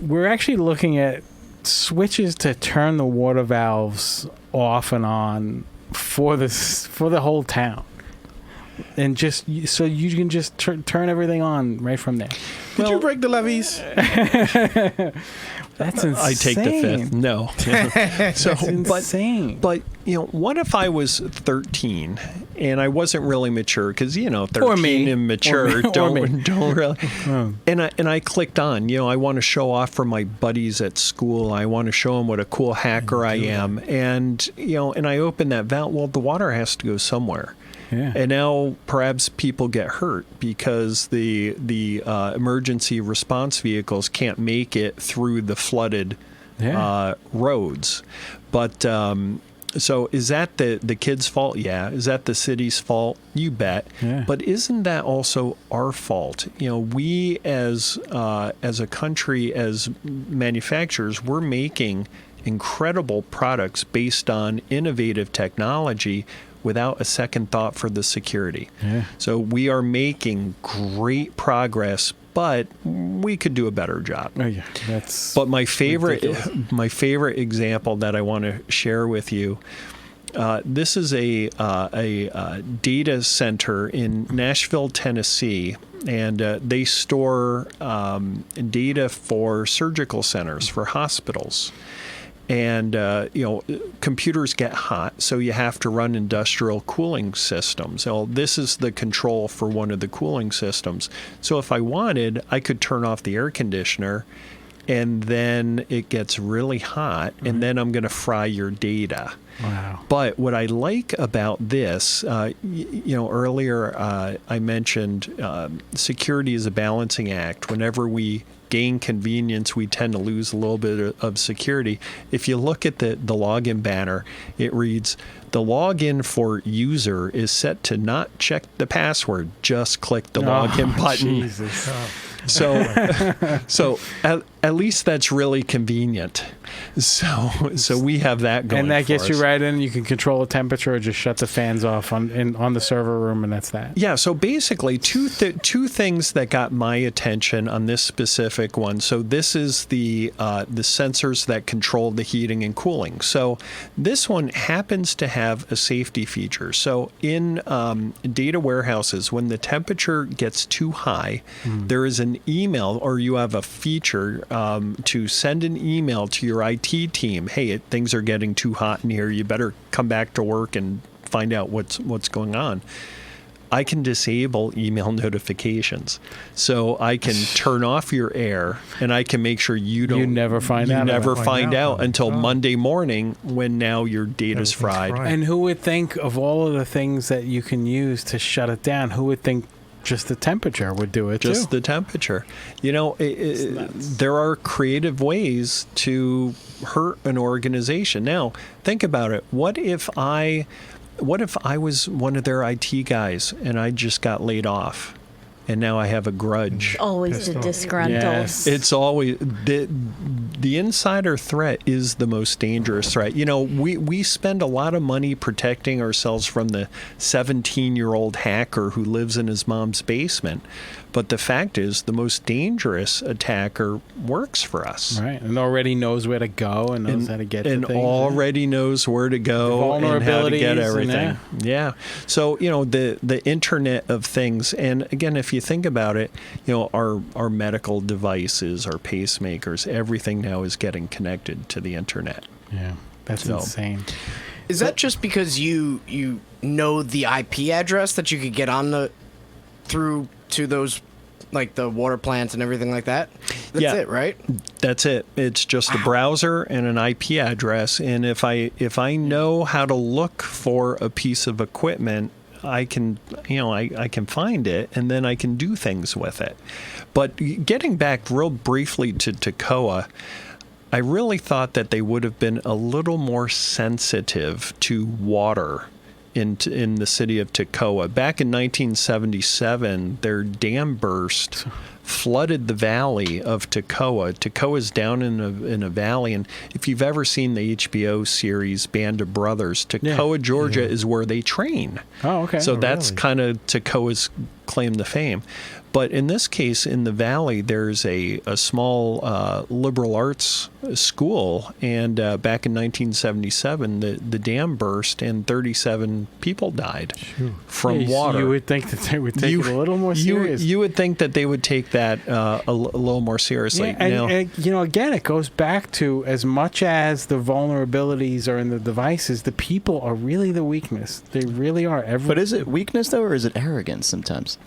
we're actually looking at switches to turn the water valves off and on for the whole town, and just so you can just turn everything on right from there. Did you break the levees? That's insane. I take the fifth. No. So, that's insane. But what if I was 13 and I wasn't really mature? Because 13 or me. and mature don't really. Oh. And I clicked on. I want to show off for my buddies at school. I want to show them what a cool hacker I am. And and I open that valve. Well, the water has to go somewhere. Yeah. And now perhaps people get hurt because the emergency response vehicles can't make it through the flooded roads. But so is that the kids' fault? Yeah. Is that the city's fault? You bet. Yeah. But isn't that also our fault? We as a country, as manufacturers, we're making incredible products based on innovative technology without a second thought for the security. Yeah. So we are making great progress, but we could do a better job. Oh, yeah. That's But my favorite ridiculous. example that I want to share with you, this is a data center in Nashville, Tennessee, and they store data for surgical centers, for hospitals. And, computers get hot, so you have to run industrial cooling systems. Well, this is the control for one of the cooling systems. So if I wanted, I could turn off the air conditioner, and then it gets really hot, and then I'm going to fry your data. Wow. But what I like about this, earlier I mentioned security is a balancing act. Whenever we gain convenience, we tend to lose a little bit of security. If you look at the login banner, it reads, the login for user is set to not check the password. Just click the login button. Jesus. So at least that's really convenient. So we have that going. And that for gets us. you right in. You can control the temperature or just shut the fans off on the server room, and that's that. Yeah. So basically, two things that got my attention on this specific one. So this is the sensors that control the heating and cooling. So this one happens to have a safety feature. So in data warehouses, when the temperature gets too high, there is an email, or you have a feature to send an email to your IT team. Hey, things are getting too hot in here. You better come back to work and find out what's going on. I can disable email notifications, so I can turn off your air, and I can make sure you never find out. You never find out until Monday morning, when now your data's fried. And who would think of all of the things that you can use to shut it down? Who would think just the temperature would do it? Just the temperature. There are creative ways to hurt an organization. Now, think about it. What if I was one of their IT guys and I just got laid off, and now I have a grudge? Always the disgruntled. Yes. It's always the insider threat is the most dangerous threat. We spend a lot of money protecting ourselves from the 17-year-old hacker who lives in his mom's basement. But the fact is, the most dangerous attacker works for us. Right, and already knows where to go and knows how to get to and things. already knows where to go and how to get everything. Yeah. So the Internet of Things, and again, if you think about it, our medical devices, our pacemakers, everything now is getting connected to the Internet. Yeah, that's insane. Is that just because you know the IP address that you could get on through to those, like the water plants and everything like that? That's it, right? That's it. It's just a browser and an IP address, and if I know how to look for a piece of equipment, I can find it, and then I can do things with it. But getting back real briefly to Toccoa, I really thought that they would have been a little more sensitive to water in the city of Toccoa. Back in 1977, their dam burst flooded the valley of Toccoa. Toccoa's down in a valley, and if you've ever seen the HBO series Band of Brothers, Toccoa, Georgia is where they train. Oh, okay. So that's kind of Toccoa's claim to fame. But in this case, in the valley, there's a small liberal arts school, and back in 1977, the dam burst and 37 people died from water. You would think that they would take it a little more serious. You would think that they would take that a little more seriously. Yeah, and again, it goes back to, as much as the vulnerabilities are in the devices, the people are really the weakness. They really are. But is it weakness, though, or is it arrogance sometimes?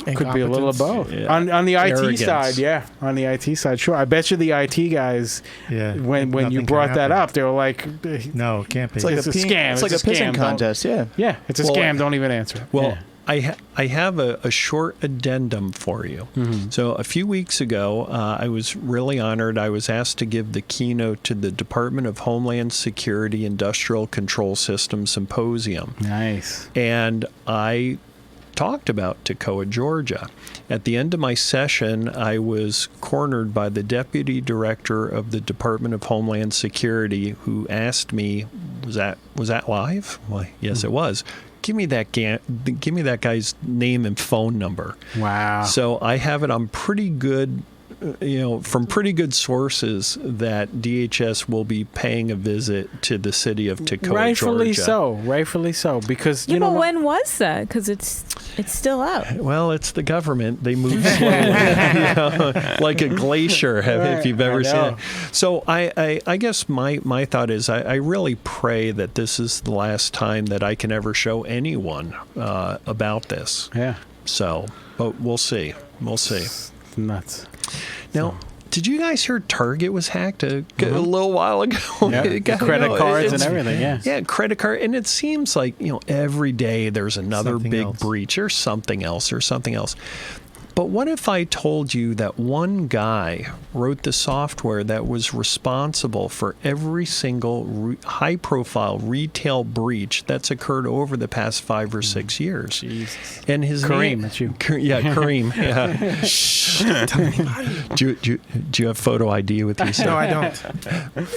Could be a little of both. Yeah. On the IT Arrogance. side, yeah. On the IT side, sure. I bet you the IT guys, when you brought that up, they were like, no, it can't be. It's like a scam. It's like a pissing contest, yeah. Yeah, it's a scam. Don't even answer. Well, I have a short addendum for you. Mm-hmm. So a few weeks ago, I was really honored. I was asked to give the keynote to the Department of Homeland Security Industrial Control System Symposium. Nice. And I talked about Toccoa, Georgia. At the end of my session, I was cornered by the Deputy Director of the Department of Homeland Security, who asked me, "Was that live?" Well, yes, it was. Give me that guy's name and phone number. Wow. So I have it on pretty good, from pretty good sources that DHS will be paying a visit to the city of Toccoa, Georgia. Rightfully so, because but when was that? Because it's still out. Well, it's the government. They move slowly, like a glacier, if you've ever seen it. So I guess my thought is I really pray that this is the last time that I can ever show anyone about this. Yeah. So, but we'll see. We'll see. It's nuts. Now, did you guys hear Target was hacked a little while ago? Yeah, credit cards and everything, yeah. Yeah, credit card. And it seems like, every day there's another big breach or something else. But what if I told you that one guy wrote the software that was responsible for every single high-profile retail breach that's occurred over the past 5 or 6 years? Jesus. And his Kareem, name, it's you. Yeah, Kareem. Yeah. Shh. Do you have photo ID with you? No, I don't.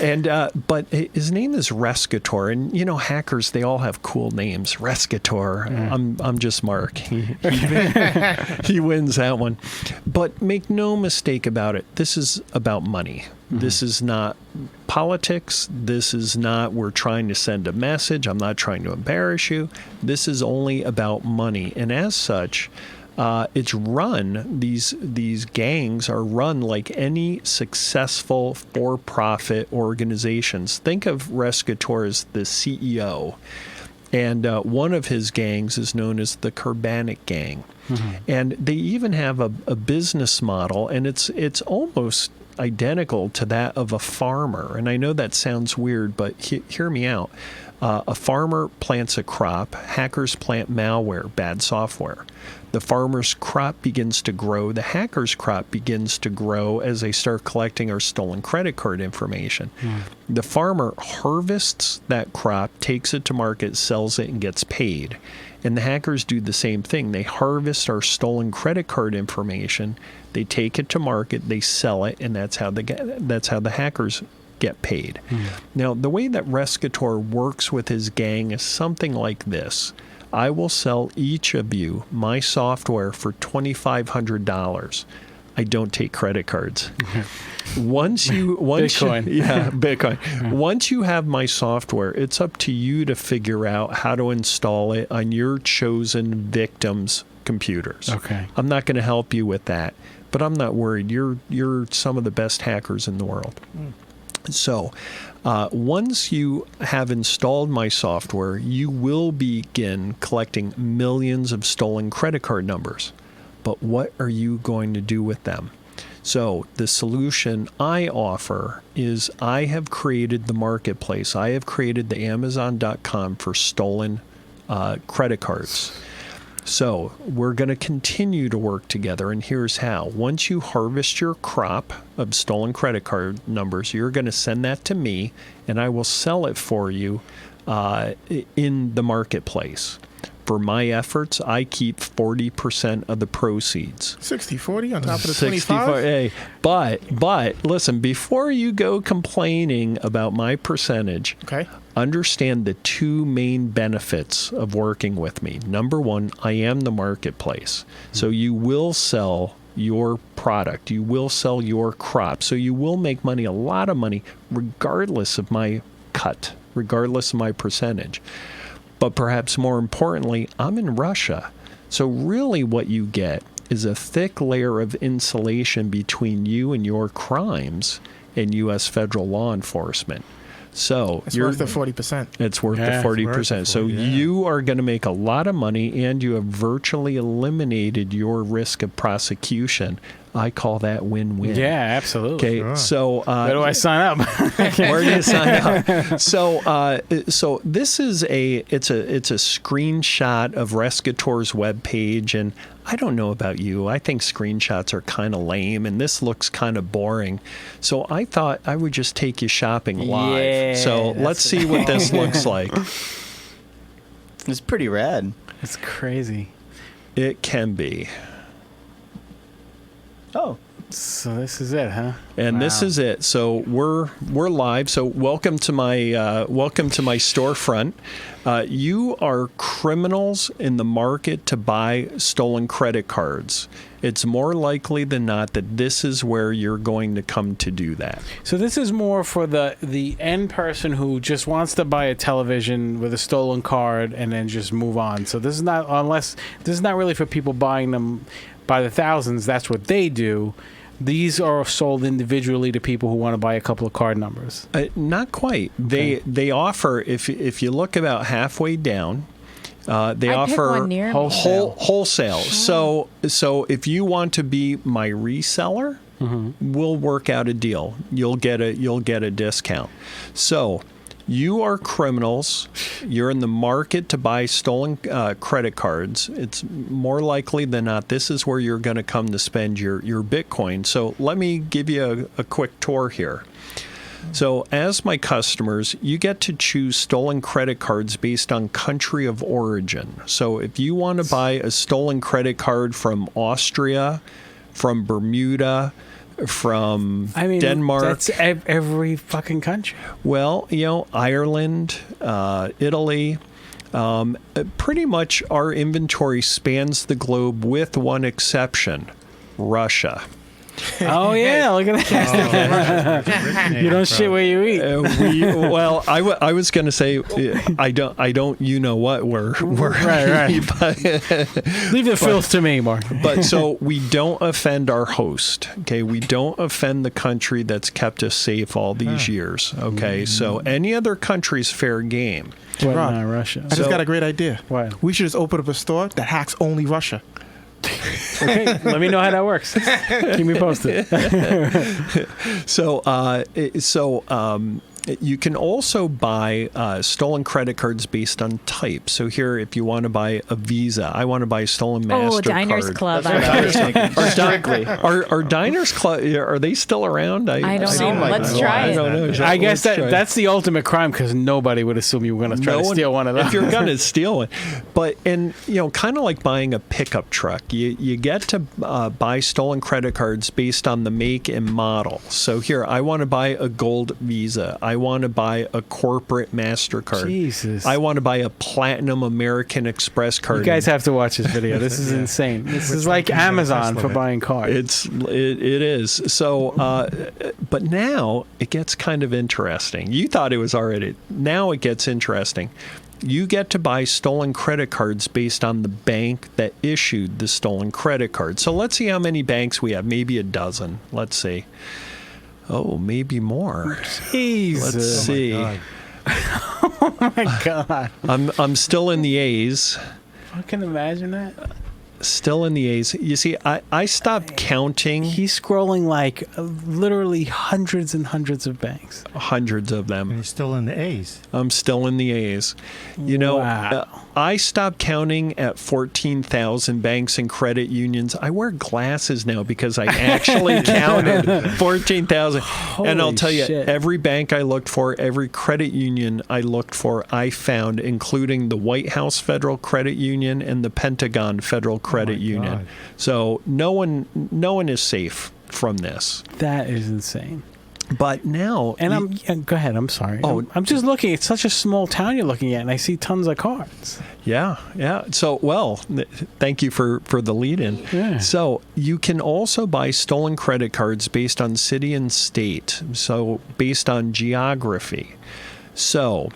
And but his name is Rescator, and hackers, they all have cool names. Rescator. I'm just Mark. He wins that one. But make no mistake about it. This is about money. Mm-hmm. This is not politics. This is not we're trying to send a message. I'm not trying to embarrass you. This is only about money. And as such, it's run, these gangs are run like any successful for-profit organizations. Think of Rescator as the CEO. And one of his gangs is known as the Carbanic Gang. Mm-hmm. And they even have a business model, and it's almost identical to that of a farmer. And I know that sounds weird, but hear me out. A farmer plants a crop. Hackers plant malware, bad software. The farmer's crop begins to grow. The hacker's crop begins to grow as they start collecting our stolen credit card information. The farmer harvests that crop, takes it to market, sells it, and gets paid. And the hackers do the same thing. They harvest our stolen credit card information. They take it to market, they sell it, and that's how the hackers get paid. Now, the way that Rescator works with his gang is something like this. I will sell each of you my software for $2,500. I don't take credit cards. Bitcoin. Once you have my software, it's up to you to figure out how to install it on your chosen victims' computers. Okay. I'm not going to help you with that, but I'm not worried. You're some of the best hackers in the world. So once you have installed my software, you will begin collecting millions of stolen credit card numbers. But what are you going to do with them? So the solution I offer is I have created the marketplace. I have created the Amazon.com for stolen credit cards. So we're going to continue to work together, and here's how. Once you harvest your crop of stolen credit card numbers, you're going to send that to me, and I will sell it for you in the marketplace. for my efforts, I keep 40% of the proceeds. 60-40 on top of the 65. 25. Hey, but listen, before you go complaining about my percentage, Okay. understand the two main benefits of working with me. Number one, I am the marketplace. So you will sell your product. You will sell your crop. So you will make money, a lot of money, regardless of my cut, regardless of my percentage. But perhaps more importantly, I'm in Russia. So really what you get is a thick layer of insulation between you and your crimes and U.S. federal law enforcement. So It's worth the 40%. it's worth Yeah, the it's worth 40%. the So 40, yeah. you are going to make a lot of money, and you have virtually eliminated your risk of prosecution. I call that win-win. Yeah, absolutely. Okay, Sure. so Where do I sign up? where do you sign up? So this is it's a screenshot of Rescator's webpage, and I don't know about you. I think screenshots are kind of lame, and this looks kind of boring. So I thought I would just take you shopping live. Yeah, So that's let's see what this looks like. It's pretty rad. It's crazy. It can be. Oh, So this is it, huh? And this Wow. is it. So we're live. So welcome to my storefront. You are criminals in the market to buy stolen credit cards. It's more likely than not that this is where you're going to come to do that. So this is more for the end person who just wants to buy a television with a stolen card and then just move on. So this is not really for people buying them by the thousands. That's what they do. These are sold individually to people who want to buy a couple of card numbers. Not quite. Okay. They offer, if you look about halfway down, they I picked offer one near me. wholesale. So if you want to be my reseller, we'll work out a deal. You'll get a discount. So you are criminals. You're in the market to buy stolen credit cards. It's more likely than not this is where you're going to come to spend your Bitcoin. So let me give you a quick tour here. So as my customers, you get to choose stolen credit cards based on country of origin. So if you want to buy a stolen credit card from Austria, from Bermuda, from Denmark. That's every fucking country. Well, Ireland, Italy, pretty much our inventory spans the globe with one exception, Russia. Oh yeah, look at that. You don't shit where you eat. I was going to say I don't. You know what? We're right. But, Leave the filth to me, Mark. but so we don't offend our host. Okay, we don't offend the country that's kept us safe all these years. Okay, so any other country's fair game. But Rob, not Russia. I just got a great idea. What? We should just open up a store that hacks only Russia. Okay, let me know how that works. Keep me posted. So you can also buy stolen credit cards based on type. So here, if you want to buy a Visa, I want to buy a stolen MasterCard. Oh, Diners Club. that's what I was thinking. Strictly. Are Diners Club? Are they still around? I don't seem know. like Let's no. try I it. don't know. I guess Let's try. that's the ultimate crime because nobody would assume you were going to try to steal one of those. If you're going to steal one, kind of like buying a pickup truck, you get to buy stolen credit cards based on the make and model. So here, I want to buy a gold Visa. I want to buy a corporate MasterCard. Jesus. I want to buy a platinum American Express card. You guys have to watch this video. This is insane. This is like Amazon for buying cars. It is. So, but now it gets kind of interesting. You thought it was already. Now it gets interesting. You get to buy stolen credit cards based on the bank that issued the stolen credit card. So let's see how many banks we have. Maybe a dozen. Let's see. Oh, maybe more. Jesus. Let's see. Oh my God. I'm still in the A's. I can imagine that. Still in the A's. You see, I stopped counting. He's scrolling like literally hundreds and hundreds of banks. Hundreds of them. And he's still in the A's. I'm still in the A's. You know, I stopped counting at 14,000 banks and credit unions. I wear glasses now because I actually counted 14,000. And I'll tell you, every bank I looked for, every credit union I looked for, I found, including the White House Federal Credit Union and the Pentagon Federal Credit Union. God. So no one is safe from this. That is insane. But now, go ahead. I'm sorry. Oh, I'm just looking. It's such a small town you're looking at, and I see tons of cards. Yeah. So, well, thank you for the lead-in. Yeah. So you can also buy stolen credit cards based on city and state. So based on geography. So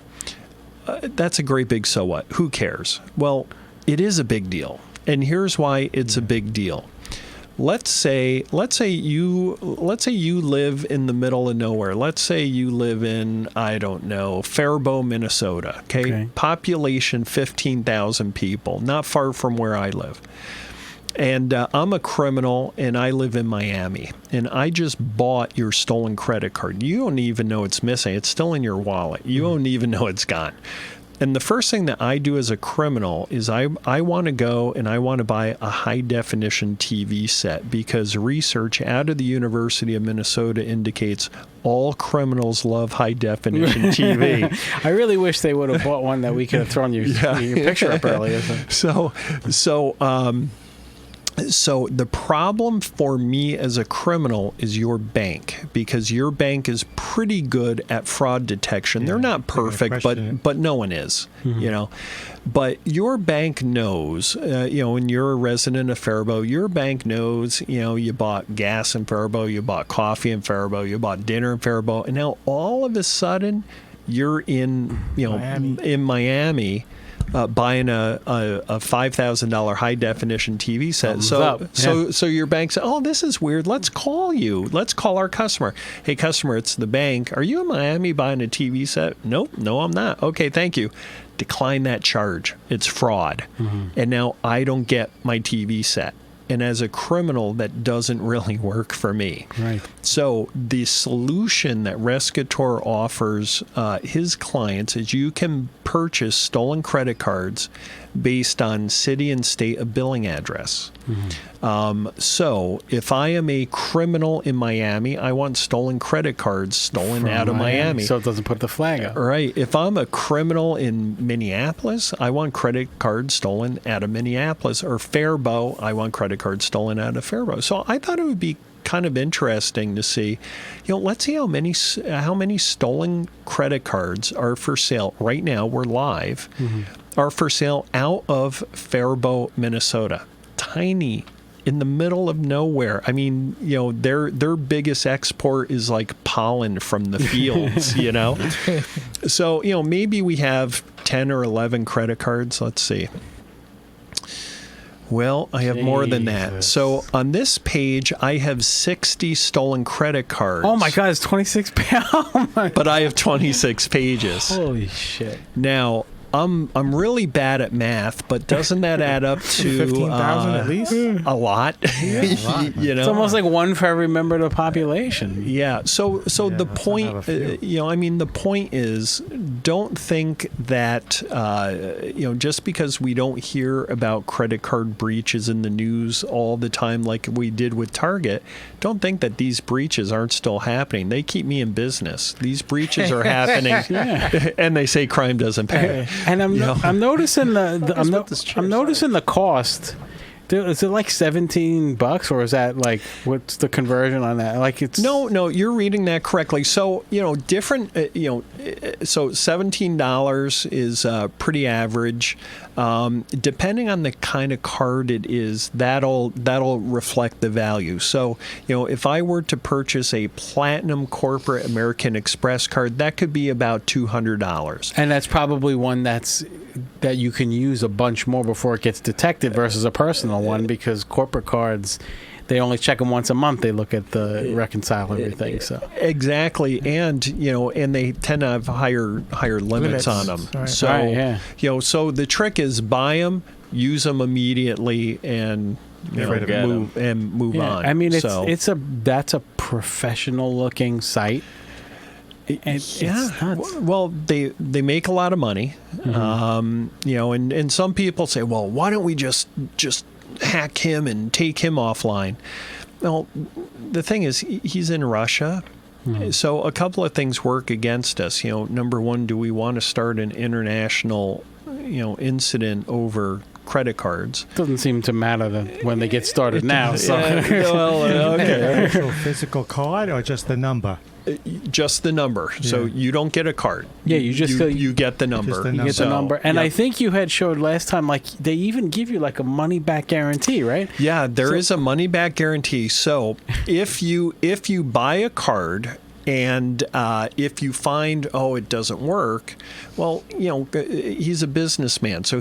that's a great big so what? Who cares? Well, it is a big deal, and here's why it's a big deal. Let's say you live in the middle of nowhere. Let's say you live in, I don't know, Faribault, Minnesota. Okay? Population 15,000 people, not far from where I live. And I'm a criminal, and I live in Miami. And I just bought your stolen credit card. You don't even know it's missing. It's still in your wallet. You don't even know it's gone. And the first thing that I do as a criminal is I want to go and I want to buy a high-definition TV set because research out of the University of Minnesota indicates all criminals love high-definition TV. I really wish they would have bought one that we could have thrown your picture up earlier. So the problem for me as a criminal is your bank, because your bank is pretty good at fraud detection. They're not perfect, but no one is, you know. But your bank knows, when you're a resident of Faribault, your bank knows, you bought gas in Faribault, you bought coffee in Faribault, you bought dinner in Faribault, and now all of a sudden you're in, in Miami. Buying a $5,000 high definition TV set. So your bank said, "Oh, this is weird. Let's call you. Let's call our customer. Hey, customer, it's the bank. Are you in Miami buying a TV set? Nope. No, I'm not. Okay, thank you. Decline that charge. It's fraud. And now I don't get my TV set. And as a criminal, that doesn't really work for me. Right. So the solution that Rescator offers his clients is you can purchase stolen credit cards based on city and state of billing address. So if I am a criminal in Miami, I want stolen credit cards stolen out of Miami. So it doesn't put the flag up. Right. If I'm a criminal in Minneapolis, I want credit cards stolen out of Minneapolis. Or Faribault, I want credit cards stolen out of Faribault. So I thought it would be kind of interesting to see, let's see how many stolen credit cards are for sale right now. We're live. Are for sale out of Faribault, Minnesota. Tiny, in the middle of nowhere. I mean, their biggest export is like pollen from the fields, So, maybe we have 10 or 11 credit cards. Let's see. Well, I have more than that. So on this page, I have 60 stolen credit cards. Oh my God, it's 26 pounds. But I have 26 pages. Holy shit. Now, I'm really bad at math, but doesn't that add up to 15,000 at least? A lot? It's almost like one for every member of the population. Yeah. So the point, the point is, don't think that just because we don't hear about credit card breaches in the news all the time like we did with Target, don't think that these breaches aren't still happening. They keep me in business. These breaches are happening, and they say crime doesn't pay. And I'm noticing I'm noticing the cost. Is it like $17, or is that like, what's the conversion on that? Like it's no, you're reading that correctly. So different. So $17 is pretty average. Depending on the kind of card it is, that'll reflect the value. So if I were to purchase a Platinum Corporate American Express card, that could be about $200. And that's probably one that you can use a bunch more before it gets detected versus a personal one, because corporate cards, they only check them once a month. They look at the reconcile everything. So exactly, and and they tend to have higher limits on them. Right. So right, so the trick is buy them, use them immediately and Forget 'em. move Yeah, on. I mean, So- that's a professional looking site. It's nuts. Well, they make a lot of money, and some people say, well, why don't we just hack him and take him offline? Well, the thing is, he's in Russia. So a couple of things work against us. Number one, do we want to start an international, incident over credit cards? Doesn't seem to matter when they get started now. So. Okay. Actual physical card or just the number? Just the number. So you don't get a card. Yeah, you just you get the number. Just the You get the So, number, and yep. I think you had showed last time, like they even give you like a money back guarantee, right? Yeah, there is a money back guarantee. So if you buy a card and if you find it doesn't work, well, he's a businessman, so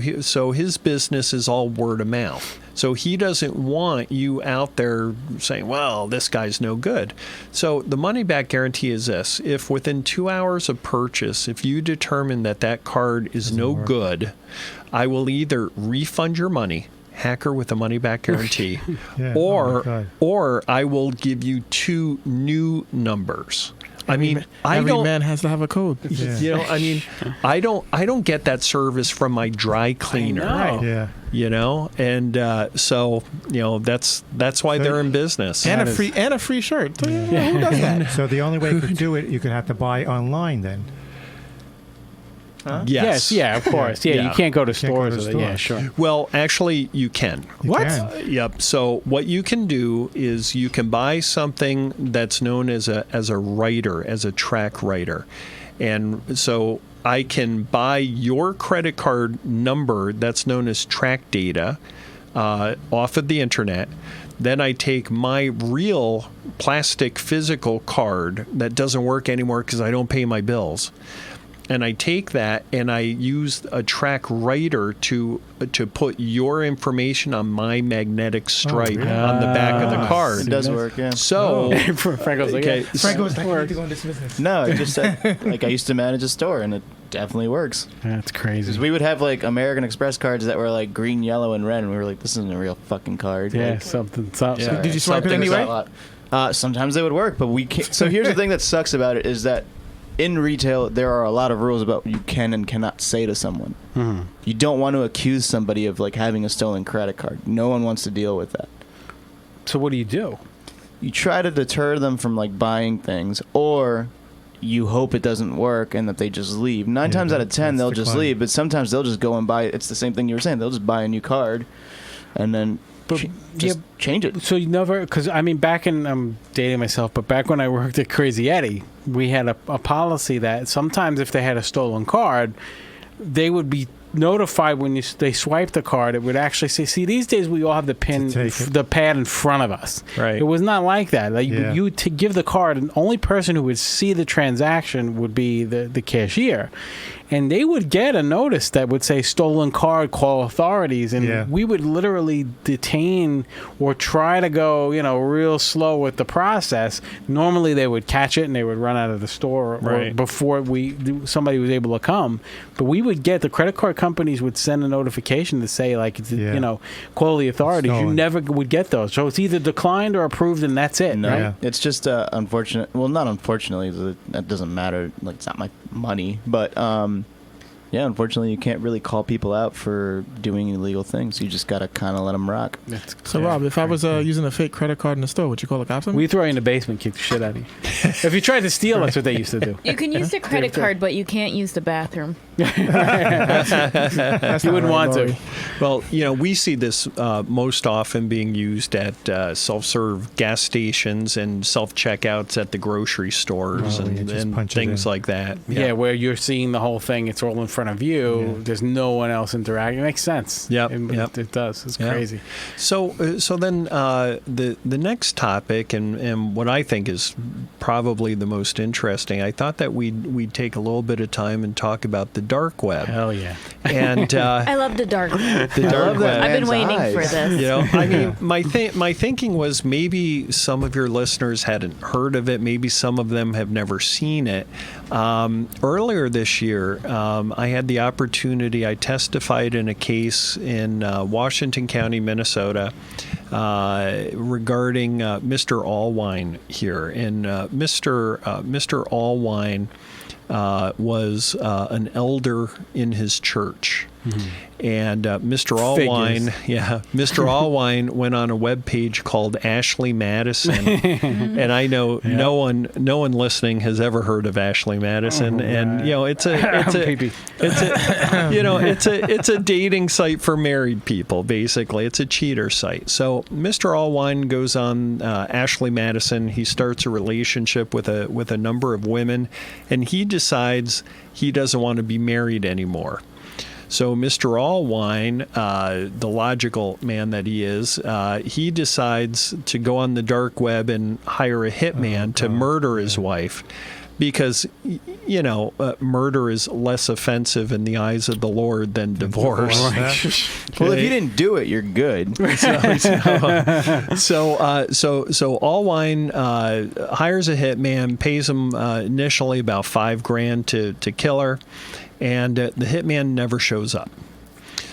his business is all word of mouth. So he doesn't want you out there saying, well, this guy's no good. So the money back guarantee is this: if within 2 hours of purchase, if you determine that card is no good, I will either refund your money, hacker with a money back guarantee, Yeah. or I will give you 2 new numbers. Every man has to have a code. Yeah. I don't get that service from my dry cleaner. I know. Yeah. And so that's why they're in business. And a free shirt. So, who does that? So the only way you could do it, you could have to buy online then. Yes. Yeah, of course. Yeah, Yeah. you can't go to Can't go stores to with it. Yeah, stores. sure. Well, actually, you can. You What? can. Yep. So what you can do is you can buy something that's known as a writer, as a track writer, and so I can buy your credit card number that's known as track data off of the internet. Then I take my real plastic physical card that doesn't work anymore because I don't pay my bills. And I take that and I use a track writer to put your information on my magnetic stripe really? on the back of the card. It does work, yeah. So, Franco's like, okay, yeah, Frank goes, I need to go into this business. No, it just said, like, I used to manage a store, and it definitely works. that's crazy. Because we would have, like, American Express cards that were, like, green, yellow, and red, and we were like, this isn't a real fucking card. Yeah, Like, something. yeah, Did you swipe it something's anyway? a lot. Sometimes they would work, but we can't. So here's the thing that sucks about it is that in retail, there are a lot of rules about what you can and cannot say to someone. Mhm. You don't want to accuse somebody of, like, having a stolen credit card. No one wants to deal with that. So what do you do? You try to deter them from, like, buying things, or you hope it doesn't work and that they just leave. 9 times out of 10, they'll just decline. leave, but sometimes they'll just go and buy. It's the same thing you were saying. They'll just buy a new card and then just change it. So you never, because I mean, back in, I'm dating myself, but back when I worked at Crazy Eddie, we had a policy that sometimes if they had a stolen card, they would be notified when they swipe the card. It would actually say, see, these days we all have the pin, To take it. the pad in front of us. Right. It was not like that. Like Yeah. you to give the card, and the only person who would see the transaction would be the cashier. And they would get a notice that would say stolen card, call authorities. And Yeah. we would literally detain or try to go, real slow with the process. Normally they would catch it and they would run out of the store or Right. before somebody was able to come. But we would get, the credit card companies would send a notification to say, like, Yeah. call the authorities. You Stolen. never would get those. So it's either declined or approved, and that's it. No, Right? Yeah. it's just unfortunate. Well, not unfortunately. That doesn't matter. Like, it's not my money. But yeah, unfortunately, you can't really call people out for doing illegal things. You just gotta kind of let them rock. So, Rob, if I was using a fake credit card in the store, would you call the cops on me? We throw you in the basement, kick the shit out of you. If you tried to steal, that's what they used to do. You can use the credit card, but you can't use the bathroom. That's You not wouldn't right, want to. Lori. Well, we see this most often being used at self-serve gas stations and self-checkouts at the grocery stores Oh, you and, just and punch it things in. like that. Yeah, where you're seeing the whole thing, it's all in front of you. Yeah. There's no one else interacting. It makes sense. Yep, It, yep. it does. It's Yeah. crazy. So then the next topic and what I think is probably the most interesting, I thought that we'd take a little bit of time and talk about the dark web. Hell yeah. And I love the dark web. the dark web. I've been man's waiting eyes. for this. You know, I mean, my thinking was maybe some of your listeners hadn't heard of it. Maybe some of them have never seen it. Earlier this year, I had the opportunity. I testified in a case in Washington County, Minnesota, regarding Mr. Allwine here, and Mr. Allwine was an elder in his church. Mm-hmm. And Mr. Allwine, Mr. Allwine went on a web page called Ashley Madison, and I know no one listening has ever heard of Ashley Madison, and you know it's a dating site for married people. Basically, it's a cheater site. So Mr. Allwine goes on Ashley Madison. He starts a relationship with a number of women, and he decides he doesn't want to be married anymore. So Mr. Allwine, the logical man that he is, he decides to go on the dark web and hire a hitman to murder his wife, because, you know, murder is less offensive in the eyes of the Lord than divorce. Well, if you didn't do it, you're good. So Allwine hires a hitman, pays him initially about $5,000 to kill her. And the hitman never shows up.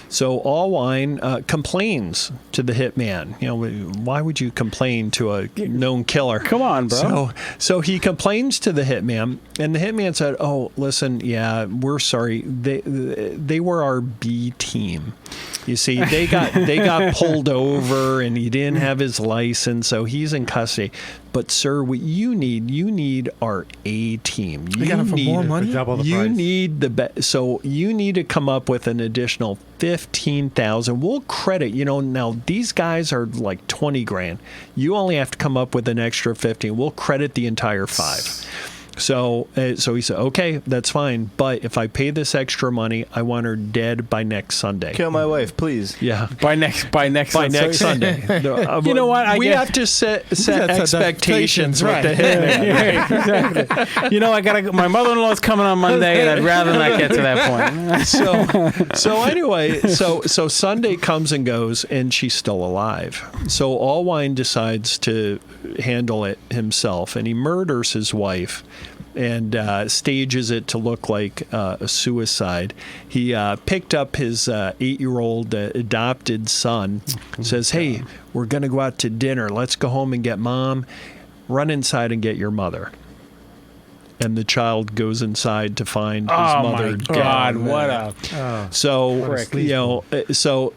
So Allwine complains to the hitman. You know, why would you complain to a known killer? Come on, bro. So he complains to the hitman, and the hitman said, "Oh, listen, yeah, we're sorry. They were our B team. You see, they got pulled over, and he didn't have his license, so he's in custody. But sir, what you need our A team. You got it for more money? Double the You price. need so you need to come up with an additional $15,000. We'll credit. You know, now these guys are like $20,000. You only have to come up with an extra 15. We'll credit the entire $5,000. So he said, okay, that's fine. But if I pay this extra money, I want her dead by next Sunday. Kill my wife, please. Yeah. By next Sunday. You know what? We have to set expectations with the hitman. Yeah, exactly. You know, my mother-in-law's coming on Monday, and I'd rather not get to that point. So anyway, so Sunday comes and goes, and she's still alive. So Allwine decides to handle it himself, and he murders his wife and stages it to look like a suicide. He picked up his 8-year-old adopted son, says, "Hey, we're going to go out to dinner. Let's go home and get Mom. Run inside and get your mother." And the child goes inside to find his mother dead. God, what a...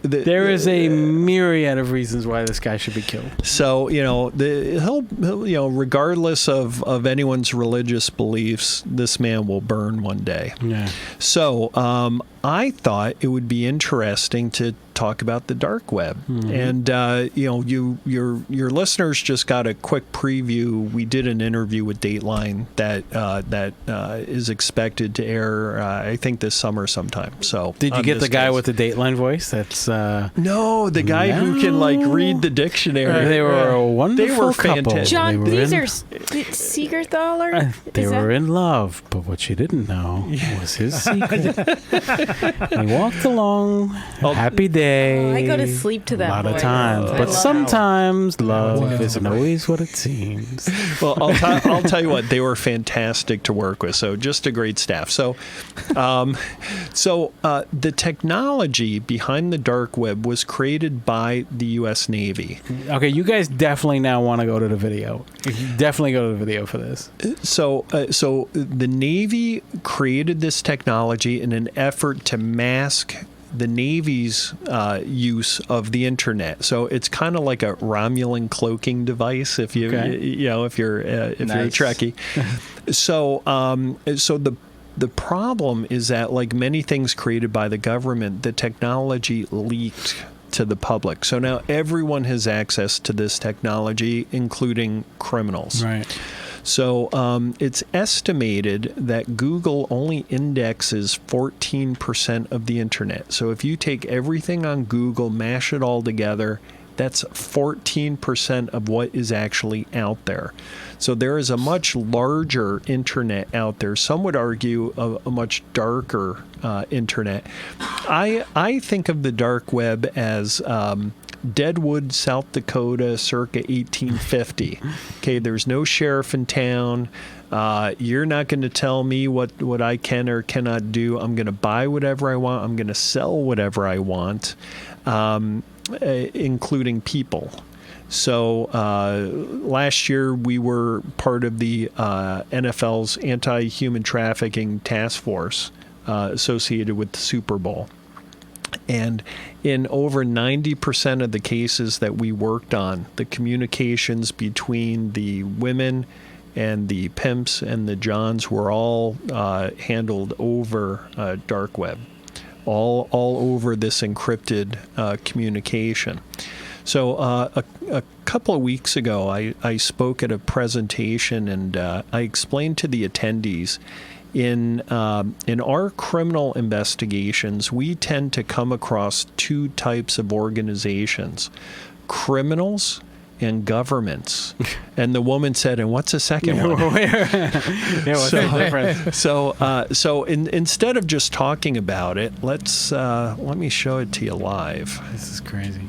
there is a myriad of reasons why this guy should be killed. So, you know, he'll you know, regardless of anyone's religious beliefs, this man will burn one day. Yeah. So, I thought it would be interesting to talk about the dark web. Mm-hmm. And you know, your listeners just got a quick preview. We did an interview with Dateline that is expected to air I think this summer sometime. So did you get the guy with the Dateline voice? That's no, the guy who can like read the dictionary. They were a wonderful They were couple. fantastic. John, these are Seegerthaler? They were in love, but what she didn't know was his secret. He walked along, happy day. I go to sleep to that a lot voice. of times, I but love sometimes love isn't always what it seems. Well, I'll tell you what, they were fantastic to work with. So just a great staff. So, the technology behind the dark web was created by the U.S. Navy. Okay, you guys definitely now want to go to the video. You definitely go to the video for this. So the Navy created this technology in an effort to mask the Navy's use of the internet. So it's kind of like a Romulan cloaking device, if you if you're a Trekkie. So the problem is that, like many things created by the government, the technology leaked to the public. So now everyone has access to this technology, including criminals. Right. So it's estimated that Google only indexes 14% of the internet. So if you take everything on Google, mash it all together, That's 14% of what is actually out there. So there is a much larger internet out there. Some would argue a much darker internet. I think of the dark web as Deadwood, South Dakota, circa 1850. Okay, there's no sheriff in town. You're not going to tell me what I can or cannot do. I'm going to buy whatever I want. I'm going to sell whatever I want, including people. So last year we were part of the NFL's anti-human trafficking task force associated with the Super Bowl. And in over 90% of the cases that we worked on, the communications between the women and the pimps and the Johns were all handled over dark web, all over this encrypted communication. So a couple of weeks ago, I spoke at a presentation, and I explained to the attendees, in our criminal investigations, we tend to come across two types of organizations: criminals and governments. And the woman said, "And what's the second one?" What's the difference? So instead of just talking about it, let me show it to you live. This is crazy.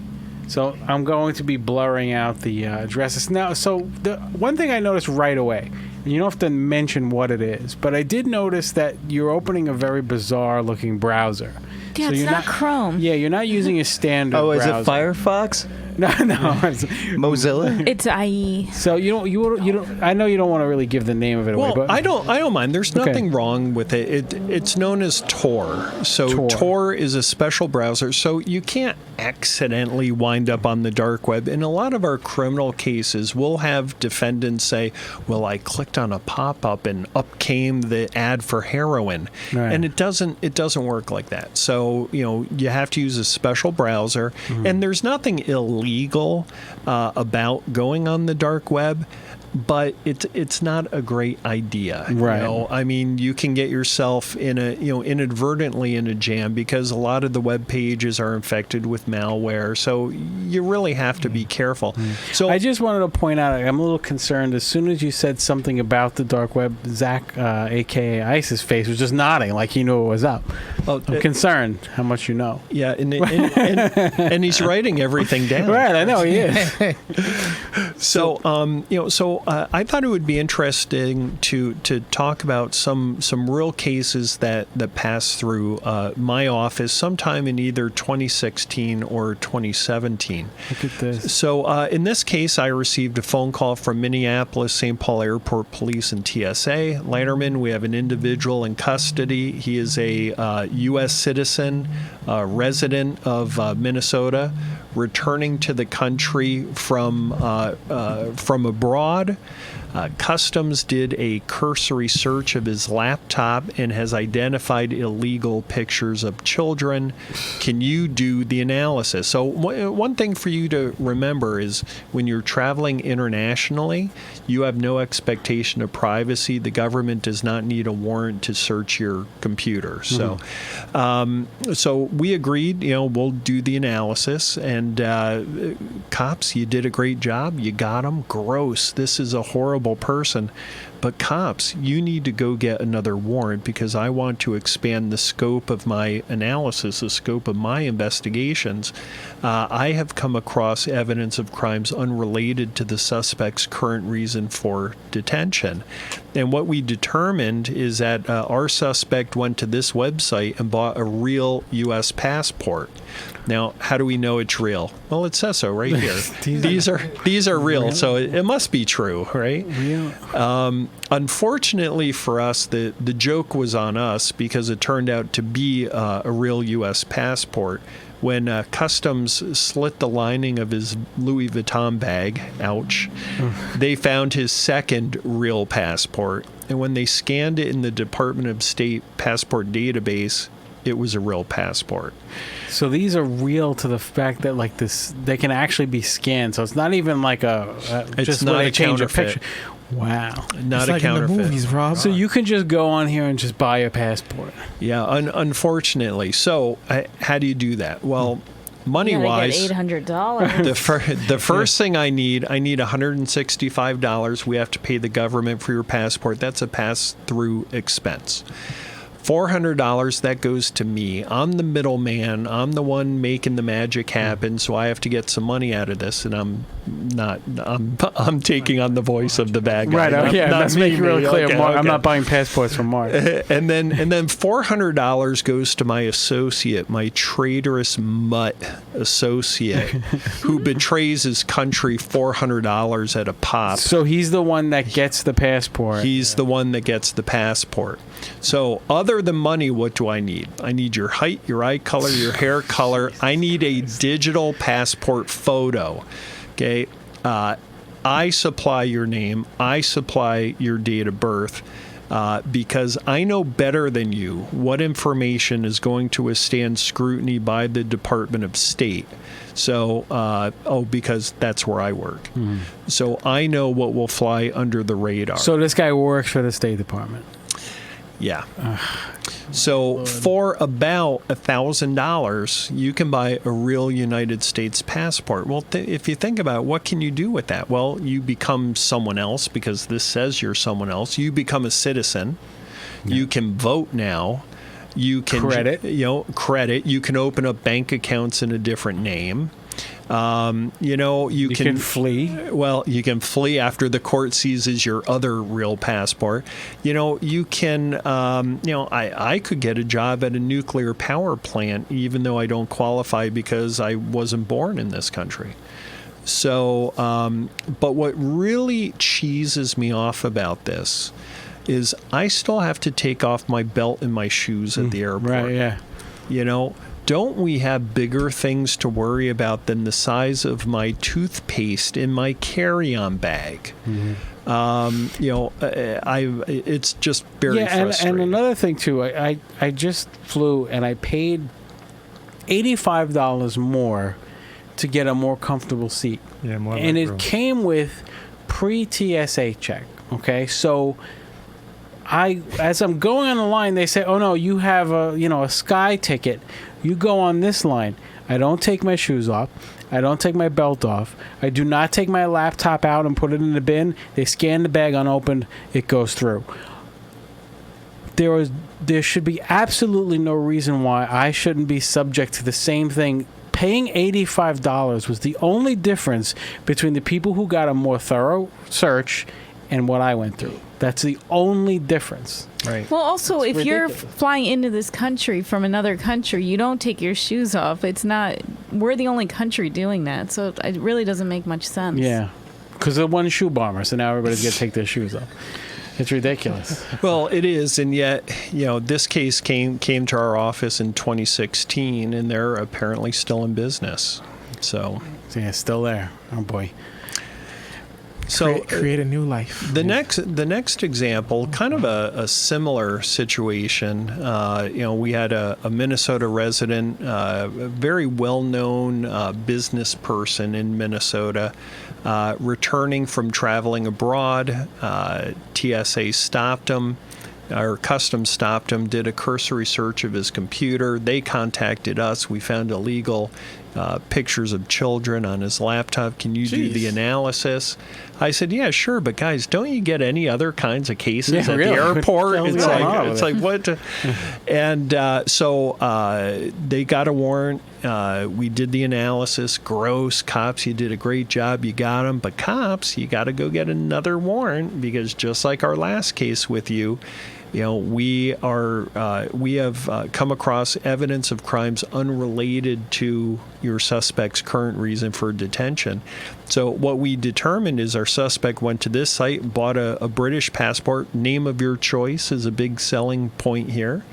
So I'm going to be blurring out the addresses now. So the one thing I noticed right away, and you don't have to mention what it is, but I did notice that you're opening a very bizarre looking browser. Yeah, so it's you're not Chrome. Yeah, you're not using a standard Is browser. it Firefox? No. It's Mozilla? It's IE. So you don't. I know you don't want to really give the name of it away. Well, But I don't mind. There's nothing wrong with it. It's known as Tor. So Tor is a special browser. So you can't accidentally wind up on the dark web. In a lot of our criminal cases, we'll have defendants say, "Well, I clicked on a pop-up and up came the ad for heroin," Right. and it doesn't work like that. So you have to use a special browser, and there's nothing illegal about going on the dark web, but it's not a great idea. Right. I mean, you can get yourself in inadvertently in a jam because a lot of the web pages are infected with malware. So you really have to be careful. So I just wanted to point out, I'm a little concerned. As soon as you said something about the dark web, Zach, aka Ice's face, was just nodding like he knew what was up. I'm concerned how much you know. Yeah, and he's writing everything down. Right, I know he is. So I thought it would be interesting to talk about some real cases that passed through my office sometime in either 2016 or 2017. Look at this. So in this case, I received a phone call from Minneapolis St. Paul Airport Police and TSA. Lanterman, we have an individual in custody. He is a U.S. citizen, resident of Minnesota, returning to the country from abroad. Customs did a cursory search of his laptop and has identified illegal pictures of children. Can you do the analysis? So one thing for you to remember is when you're traveling internationally, you have no expectation of privacy. The government does not need a warrant to search your computer. So, so we agreed, we'll do the analysis. And cops, you did a great job. You got him. Gross. This is a horrible person. But cops, you need to go get another warrant because I want to expand the scope of my analysis, the scope of my investigations. I have come across evidence of crimes unrelated to the suspect's current reason for detention. And what we determined is that our suspect went to this website and bought a real U.S. passport. Now, how do we know it's real? Well, it says so right here. These are real, so it must be true, right? Real. Unfortunately for us, the joke was on us because it turned out to be a real U.S. passport. When Customs slit the lining of his Louis Vuitton bag, ouch, they found his second real passport. And when they scanned it in the Department of State passport database, it was a real passport. So these are real to the fact that like this, they can actually be scanned. So it's not even like just not where they a change a counterfeit. picture. Wow. Not It's a like in the counterfeit. movies, Rob. So you can just go on here and just buy a passport. Yeah, unfortunately. So how do you do that? Well, money-wise, $800. the first thing I need $165. We have to pay the government for your passport. That's a pass-through expense. $400, that goes to me. I'm the middleman. I'm the one making the magic happen, so I have to get some money out of this, and I'm taking on the voice of the bad guy. Right, let's make it really clear. Okay, Mark, okay. I'm not buying passports from Mark. And then $400 goes to my associate, my traitorous mutt associate, who betrays his country $400 at a pop. So he's the one that gets the passport. He's the one that gets the passport. So other than money, what do I need? I need your height, your eye color, your hair color. I need a digital passport photo. Okay. I supply your name. I supply your date of birth. Because I know better than you what information is going to withstand scrutiny by the Department of State. So, because that's where I work. Mm-hmm. So I know what will fly under the radar. So this guy works for the State Department. Yeah. So for about $1,000, you can buy a real United States passport. Well, if you think about it, what can you do with that? Well, you become someone else because this says you're someone else. You become a citizen. Yeah. You can vote now. You can credit. Credit. You can open up bank accounts in a different name. You can flee. Well, you can flee after the court seizes your other real passport. You can, I could get a job at a nuclear power plant even though I don't qualify because I wasn't born in this country. So, but what really cheeses me off about this is I still have to take off my belt and my shoes at the airport. Right, yeah. Don't we have bigger things to worry about than the size of my toothpaste in my carry-on bag? Mm-hmm. It's just very frustrating. And another thing too, I just flew and I paid $85 more to get a more comfortable seat. Yeah, more and it room. came with pre-TSA check. Okay, so as I'm going on the line, they say, "Oh no, you have a sky ticket. You go on this line." I don't take my shoes off. I don't take my belt off. I do not take my laptop out and put it in the bin. They scan the bag unopened. It goes through. There should be absolutely no reason why I shouldn't be subject to the same thing. Paying $85 was the only difference between the people who got a more thorough search and what I went through. That's the only difference. Right. Well, also, It's if you're ridiculous. flying into this country from another country, you don't take your shoes off. We're the only country doing that, so it really doesn't make much sense. Yeah, because of one shoe bomber, so now everybody's going to take their shoes off. It's ridiculous. Well, it is, and yet, this case came to our office in 2016, and they're apparently still in business. So Yeah, it's still there. Oh, boy. So create a new life. The next example, kind of a similar situation. We had a Minnesota resident, a very well-known business person in Minnesota, returning from traveling abroad. TSA stopped him. Our customs stopped him, did a cursory search of his computer. They contacted us. We found illegal pictures of children on his laptop. Can you do the analysis? I said, yeah, sure, but guys, don't you get any other kinds of cases at really? the airport? What the It's hell's going on like with it? what? And so they got a warrant. We did the analysis. Gross. Cops, you did a great job. You got them. But cops, you got to go get another warrant because just like our last case with you, we have come across evidence of crimes unrelated to your suspect's current reason for detention. So what we determined is our suspect went to this site, bought a British passport. Name of your choice is a big selling point here.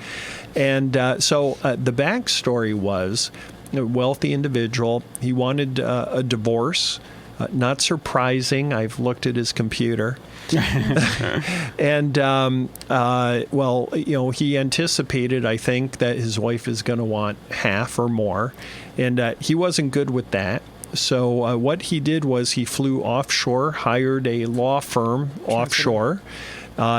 And so the backstory was a wealthy individual. He wanted a divorce. Not surprising. I've looked at his computer. And, he anticipated, I think, that his wife is going to want half or more. And he wasn't good with that. So what he did was he flew offshore, hired a law firm offshore,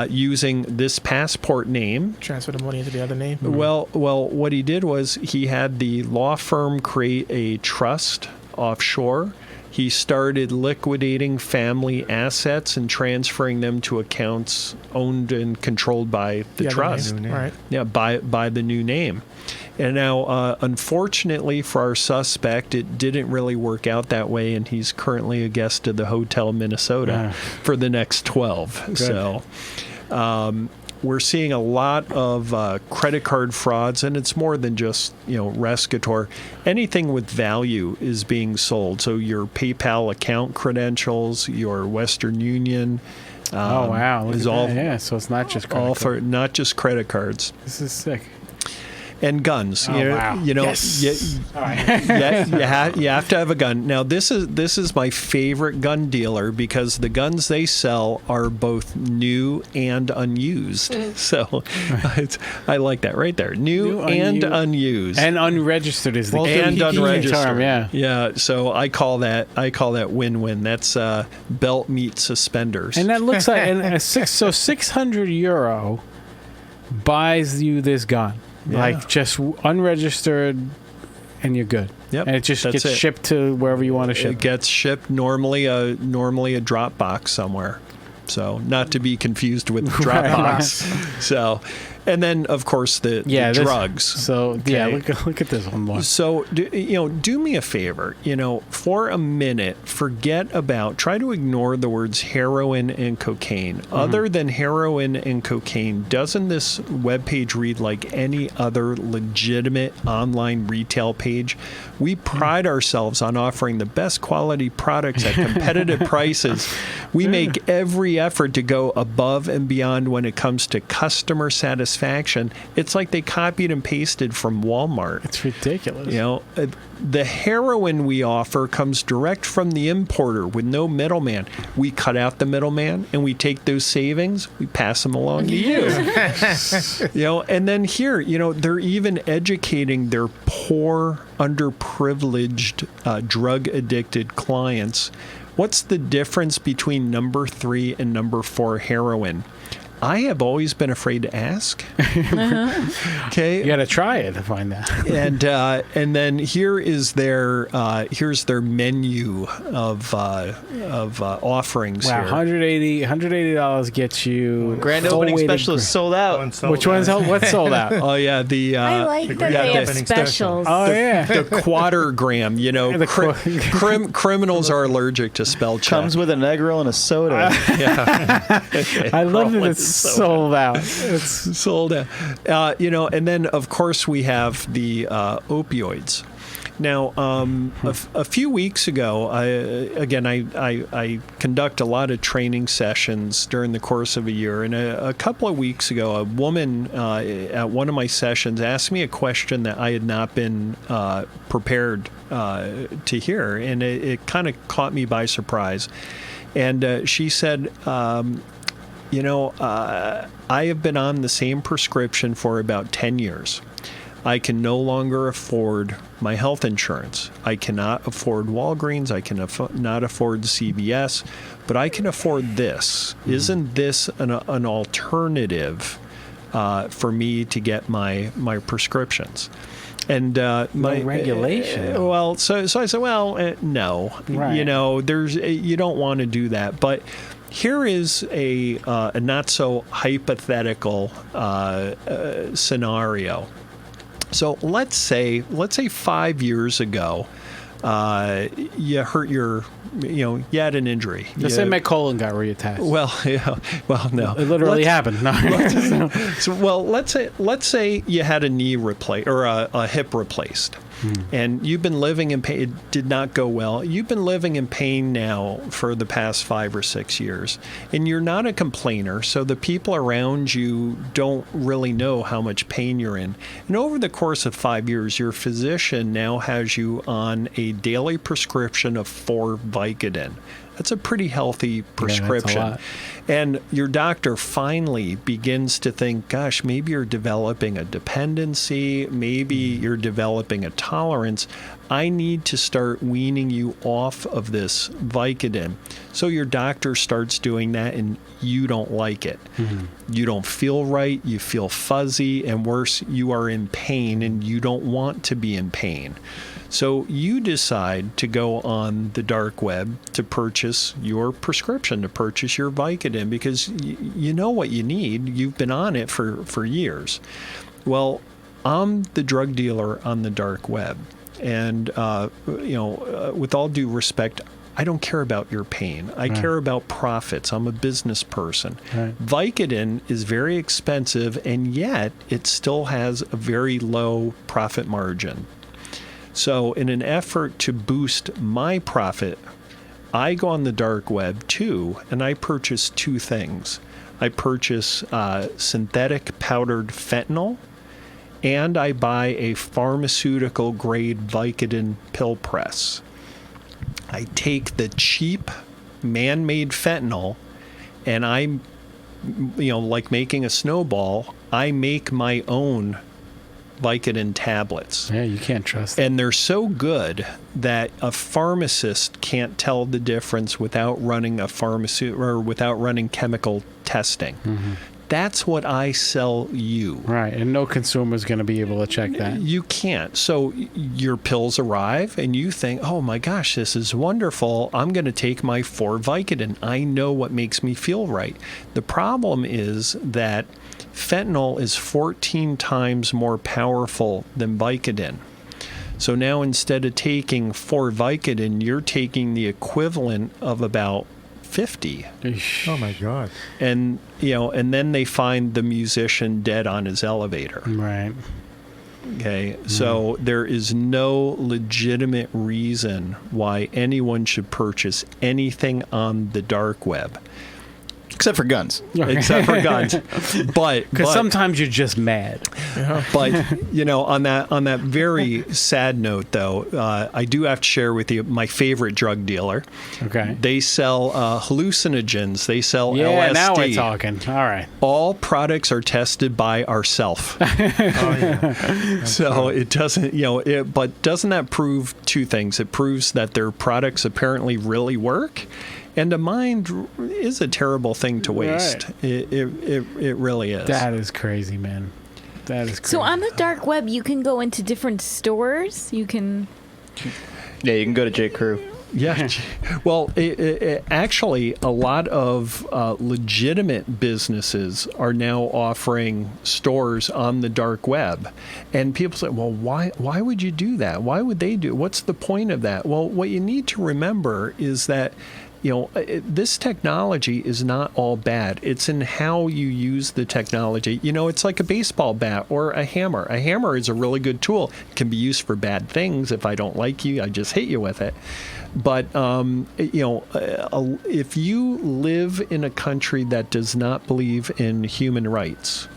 using this passport name. Transfer the money into the other name. Well, what he did was he had the law firm create a trust offshore. He started liquidating family assets and transferring them to accounts owned and controlled by the other trust. name. Right. Yeah, by the new name. And now, unfortunately for our suspect, it didn't really work out that way, and he's currently a guest of the Hotel Minnesota for the next 12. Good. So we're seeing a lot of credit card frauds, and it's more than just, Rescator. Anything with value is being sold. So your PayPal account credentials, your Western Union. Oh wow! Look is at all that. Yeah, so it's not just all credit for not just credit cards. This is sick. And guns. Oh, wow. Yes. All right. You have to have a gun. Now, this is my favorite gun dealer because the guns they sell are both new and unused. So I like that right there. New and unused. And unregistered is the and key unregistered term. Yeah. Yeah. So I call that win-win. That's belt meets suspenders. And that looks like so €600 buys you this gun. Yeah. Like just unregistered, and you're good. Yep, and it just that's gets it. shipped to wherever you want to ship. It gets shipped normally a drop box somewhere. So not to be confused with Dropbox. So, and then of course the drugs. So look at this one more. So do me a favor. For a minute, try to ignore the words heroin and cocaine. Mm-hmm. Other than heroin and cocaine, doesn't this webpage read like any other legitimate online retail page? We pride ourselves on offering the best quality products at competitive prices. We make every effort to go above and beyond when it comes to customer satisfaction. It's like they copied and pasted from Walmart. It's ridiculous. The heroin we offer comes direct from the importer with no middleman. We cut out the middleman and we take those savings, we pass them along to you. And then here, they're even educating their poor, underprivileged, drug-addicted clients. What's the difference between number 3 and number 4 heroin? I have always been afraid to ask. Okay, you got to try it to find out. and then here's their menu of offerings. Wow, here. $180 gets you grand opening special is sold out. Which one's what's sold out? Oh yeah, I like that they have specials. Oh yeah, the quatergram. Criminals are allergic to spell check. Comes with an egg roll and a soda. I love that it's sold out. It's sold out. And then of course we have the opioids. Now, a few weeks ago, I conduct a lot of training sessions during the course of a year, and a couple of weeks ago, a woman at one of my sessions asked me a question that I had not been prepared to hear, and it kind of caught me by surprise. And she said, I have been on the same prescription for about 10 years. I can no longer afford my health insurance. I cannot afford Walgreens. I cannot afford CVS, but I can afford this. Isn't this an alternative for me to get my prescriptions? And my regulation. So I said, no. Right. You don't want to do that, but. Here is a not so hypothetical scenario. So let's say 5 years ago, you hurt you had an injury. Let's say my colon got reattached. No. It literally happened. No. Let's say you had a knee replaced or a hip replaced. And you've been living in pain. It did not go well. You've been living in pain now for the past 5 or 6 years. And you're not a complainer, so the people around you don't really know how much pain you're in. And over the course of 5 years, your physician now has you on a a daily prescription of 4 Vicodin. That's a pretty healthy prescription. Yeah, that's a lot. And your doctor finally begins to think, gosh, maybe you're developing a dependency, maybe you're developing a tolerance. I need to start weaning you off of this Vicodin. So your doctor starts doing that, and you don't like it. You don't feel right, you feel fuzzy, and worse, you are in pain, and you don't want to be in pain. So you decide to go on the dark web to purchase your prescription, to purchase your Vicodin, because you know what you need. You've been on it for years. Well, I'm the drug dealer on the dark web. And, with all due respect, I don't care about your pain. I care about profits. I'm a business person. Right. Vicodin is very expensive, and yet it still has a very low profit margin. So in an effort to boost my profit, I go on the dark web too, and I purchase 2 things. I purchase synthetic powdered fentanyl, and I buy a pharmaceutical grade Vicodin pill press. I take the cheap man-made fentanyl, and I, like making a snowball, I make my own Vicodin tablets. Yeah, you can't trust them. And they're so good that a pharmacist can't tell the difference without running without running chemical testing. That's what I sell you. Right, and no consumer is going to be able to check that. You can't. So your pills arrive, and you think, oh my gosh, this is wonderful. I'm going to take my 4 Vicodin. I know what makes me feel right. The problem is that fentanyl is 14 times more powerful than Vicodin. So now instead of taking 4 Vicodin, you're taking the equivalent of about 50. Oh my God. And then they find the musician dead on his elevator. Right. Okay, so there is no legitimate reason why anyone should purchase anything on the dark web. Except for guns. Except for guns. But Because sometimes you're just mad. But on that very sad note, though, I do have to share with you my favorite drug dealer. Okay. They sell hallucinogens. They sell Yeah, LSD. now we're talking. All right. All products are tested by ourself. Oh yeah. So it doesn't, but doesn't that prove 2 things? It proves that their products apparently really work. And a mind is a terrible thing to waste. Right. It really is. That is crazy, man. That is crazy. So on the dark web, you can go into different stores. You can. Yeah, you can go to J. Crew. Yeah. Well, actually, a lot of legitimate businesses are now offering stores on the dark web. And people say, well, why would you do that? Why would they do it? What's the point of that? Well, what you need to remember is that this technology is not all bad. It's in how you use the technology. It's like a baseball bat or a hammer. A hammer is a really good tool. It can be used for bad things. If I don't like you, I just hit you with it. But, if you live in a country that does not believe in human rights,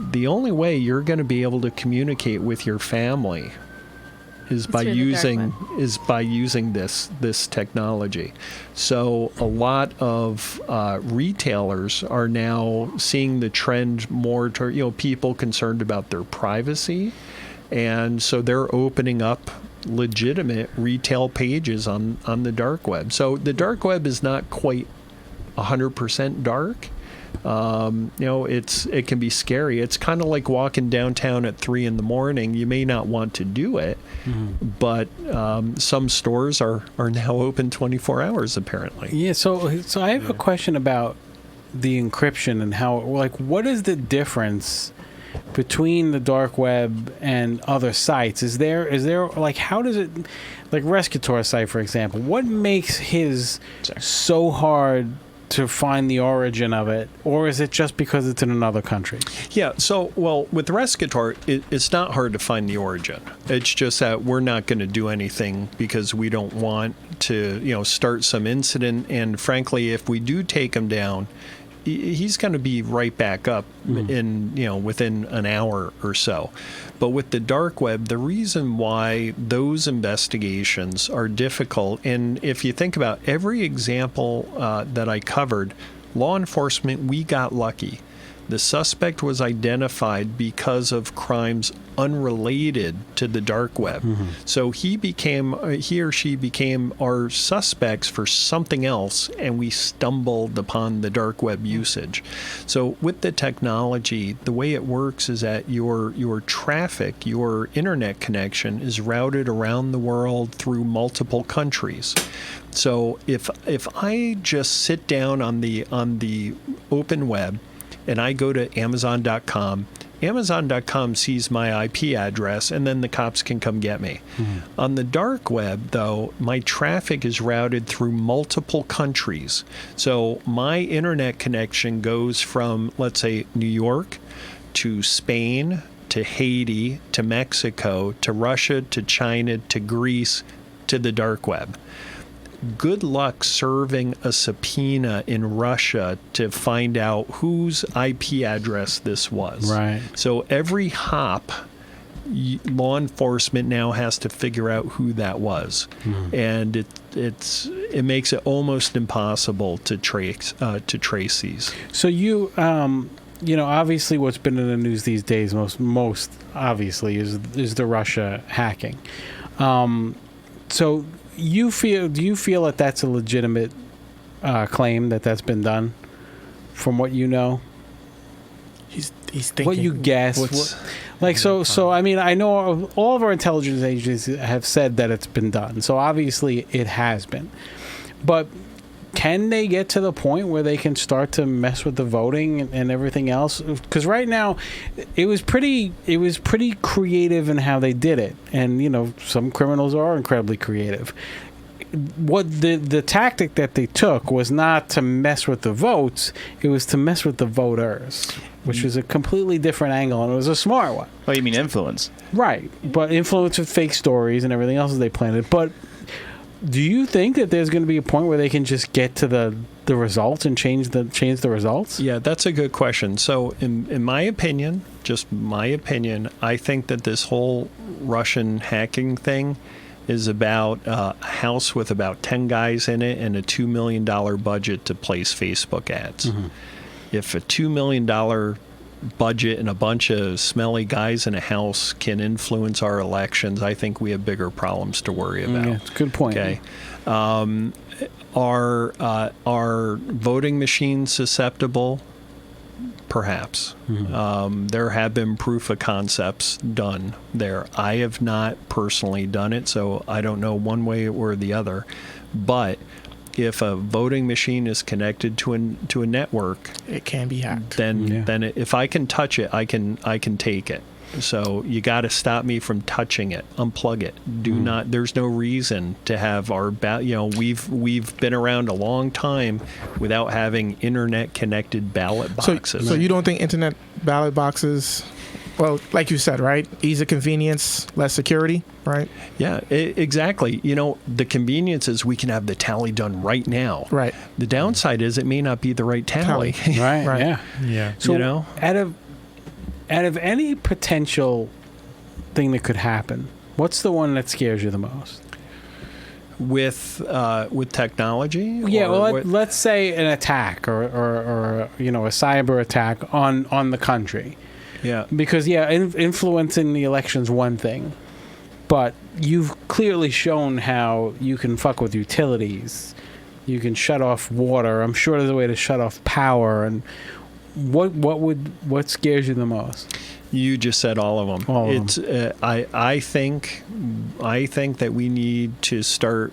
the only way you're going to be able to communicate with your family is by using this technology. So a lot of retailers are now seeing the trend more toward people concerned about their privacy, and so they're opening up legitimate retail pages on the dark web. So the dark web is not quite 100% dark. It can be scary. It's kind of like walking downtown at 3 a.m. You may not want to do it, but some stores are now open 24 hours apparently. Yeah. So I have a question about the encryption and how, what is the difference between the dark web and other sites? Is there how does it, like Rescutor site, for example, what makes his so hard to find the origin of it, or is it just because it's in another country? Yeah, so, with Rescutor, it's not hard to find the origin. It's just that we're not going to do anything because we don't want to, start some incident. And frankly, if we do take them down, he's going to be right back up in within an hour or so. But with the dark web, the reason why those investigations are difficult, and if you think about every example that I covered, law enforcement, we got lucky. The suspect was identified because of crimes unrelated to the dark web. So he or she became our suspects for something else, and we stumbled upon the dark web usage. So with the technology, the way it works is that your traffic, your internet connection is routed around the world through multiple countries. So if I just sit down on the open web and I go to Amazon.com, Amazon.com sees my IP address, and then the cops can come get me. On the dark web, though, my traffic is routed through multiple countries. So my internet connection goes from, let's say, New York to Spain to Haiti to Mexico to Russia to China to Greece to the dark web. Good luck serving a subpoena in Russia to find out whose IP address this was. Right. So every hop, law enforcement now has to figure out who that was, and it makes it almost impossible to trace these. So you obviously what's been in the news these days most obviously is the Russia hacking. So do you feel that that's a legitimate claim that's been done from what you know? He's thinking. What you guess? So I mean, I know all of our intelligence agencies have said that it's been done. So obviously it has been. But can they get to the point where they can start to mess with the voting and everything else? Because right now, it was pretty creative in how they did it, and some criminals are incredibly creative. What the tactic that they took was not to mess with the votes; it was to mess with the voters, which was a completely different angle, and it was a smart one. Oh, you mean influence? Right, but influence with fake stories and everything else that they planted, but. Do you think that there's going to be a point where they can just get to the results and change the results? Yeah, that's a good question. So in my opinion, just my opinion, I think that this whole Russian hacking thing is about a house with about 10 guys in it and a $2 million budget to place Facebook ads. If a $2 million budget and a bunch of smelly guys in a house can influence our elections, I think we have bigger problems to worry about. Yeah, it's a good point. Okay. Are voting machines susceptible? Perhaps. There have been proof of concepts done there. I have not personally done it, so I don't know one way or the other. But if a voting machine is connected to a network, It can be hacked. then if I can touch it, I can take it. So you got to stop me from touching it. Unplug it. Do not. There's no reason to have our we've been around a long time without having internet connected ballot boxes. So you don't think internet ballot boxes? Well, like you said, right? Ease of convenience, less security, right? Yeah, exactly. The convenience is we can have the tally done right now. Right. The downside is it may not be the right tally. Right. Right. Yeah. Yeah. So out of any potential thing that could happen, what's the one that scares you the most? With technology? Yeah, Or well, what- let's say an attack or a cyber attack on the country. Yeah. Because influencing the election's one thing, but you've clearly shown how you can fuck with utilities. You can shut off water. I'm sure there's a way to shut off power. And what scares you the most? You just said all of them. All of them. I think that we need to start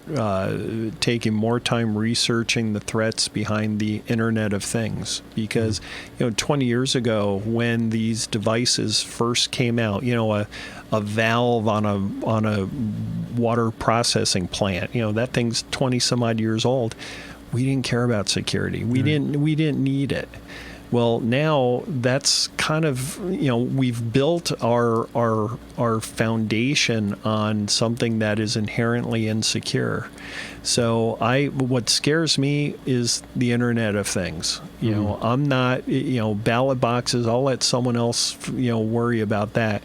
taking more time researching the threats behind the Internet of Things, because 20 years ago when these devices first came out, a valve on a water processing plant, that thing's 20 some odd years old. We didn't care about security. We didn't need it. Well, now that's kind of, we've built our foundation on something that is inherently insecure. So what scares me is the Internet of Things. I'm not, ballot boxes, I'll let someone else, worry about that.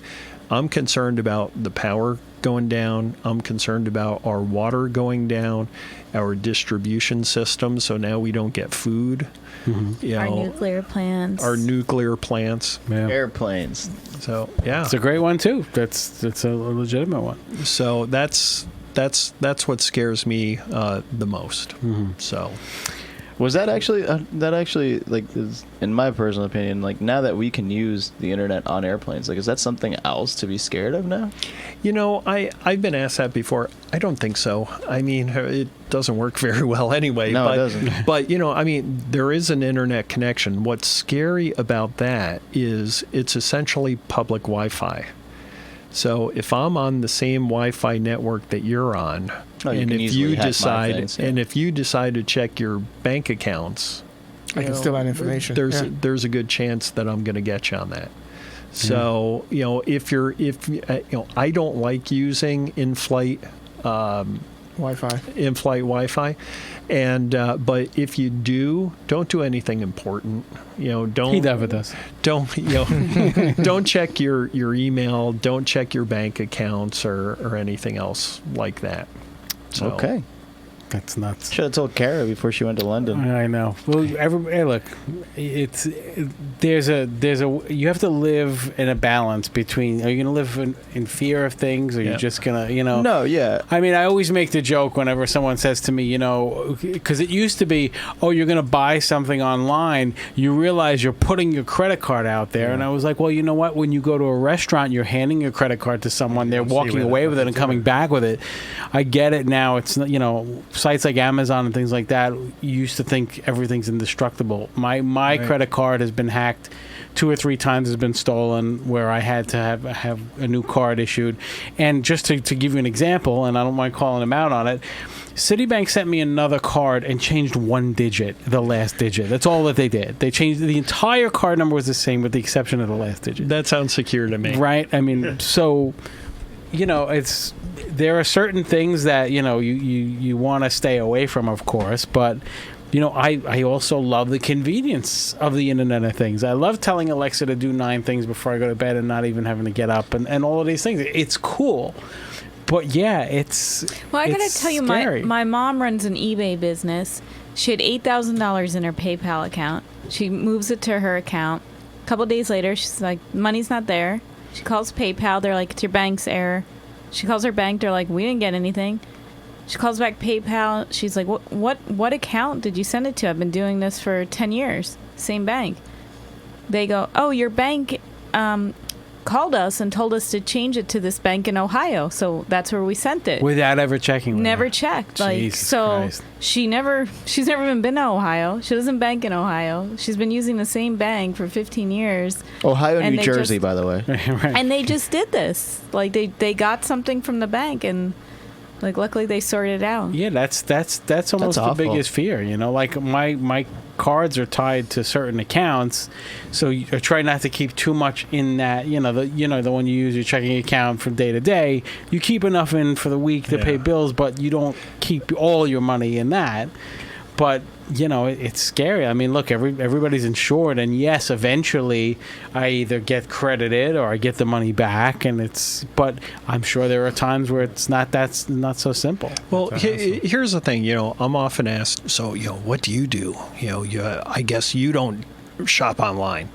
I'm concerned about the power going down. I'm concerned about our water going down, our distribution system, so now we don't get food. Our nuclear plants. Our nuclear plants. Yeah. Airplanes. So yeah, It's a great one too. That's a legitimate one. so that's what scares me the most. So Was that actually like, is, in my personal opinion, like, now that we can use the internet on airplanes, like, is that something else to be scared of now? I've been asked that before. I don't think so. I mean, it doesn't work very well anyway. No, but, it doesn't. But there is an internet connection. What's scary about that is it's essentially public Wi-Fi. So if I'm on the same Wi-Fi network that you're on, you can easily hack my things, yeah. and if you decide to check your bank accounts, I can steal that information. there's a good chance that I'm going to get you on that. So I don't like using in-flight Wi-Fi, and but if you don't do anything important. Don't. He never does. Don't don't check your email. Don't check your bank accounts or anything else like that. So, Okay. That's nuts. Should have told Kara before she went to London. I know. Well, hey, look, there's a you have to live in a balance between, are you going to live in fear of things, or are you just going to, No, yeah. I mean, I always make the joke whenever someone says to me, because it used to be, oh, you're going to buy something online, you realize you're putting your credit card out there. And I was like, well, you know what? When you go to a restaurant, you're handing your credit card to someone, they're walking away with it and coming back with it. I get it now. It's, sites like Amazon and things like that, you used to think everything's indestructible. My credit card has been hacked 2 or 3 times, has been stolen, where I had to have a new card issued. And just to give you an example, and I don't mind calling them out on it, Citibank sent me another card and changed one digit, the last digit. That's all that they did. They changed, the entire card number was the same with the exception of the last digit. that sounds secure to me. Right? I mean, so, there are certain things that, you want to stay away from, of course, but, I also love the convenience of the Internet of Things. I love telling Alexa to do 9 things before I go to bed and not even having to get up and all of these things. It's cool. But yeah, it's Well, I gotta tell you, scary. my mom runs an eBay business. She had $8,000 in her PayPal account. She moves it to her account. A couple days later, she's like, money's not there. She calls PayPal. They're like, it's your bank's error. She calls her bank. They're like, we didn't get anything. She calls back PayPal. She's like, what account did you send it to? I've been doing this for 10 years. Same bank. They go, oh, your bank called us and told us to change it to this bank in Ohio. So that's where we sent it. Without ever checking with Never her. checked. Jesus so Christ. she's never even been to Ohio. She doesn't bank in Ohio. She's been using the same bank for 15 years. Ohio, And New they Jersey, just- by the way. Right. And they just did this. Like they got something from the bank, and like luckily they sorted it out. Yeah, that's almost the awful. biggest fear. Like my cards are tied to certain accounts, so you try not to keep too much in that. The one you use your checking account from day to day. You keep enough in for the week to pay bills, but you don't keep all your money in that. But it's scary. I mean, look, everybody's insured, and yes, eventually I either get credited or I get the money back, but I'm sure there are times where it's that's not so simple. Well, here's the thing. I'm often asked, so what do you do? I guess you don't shop online.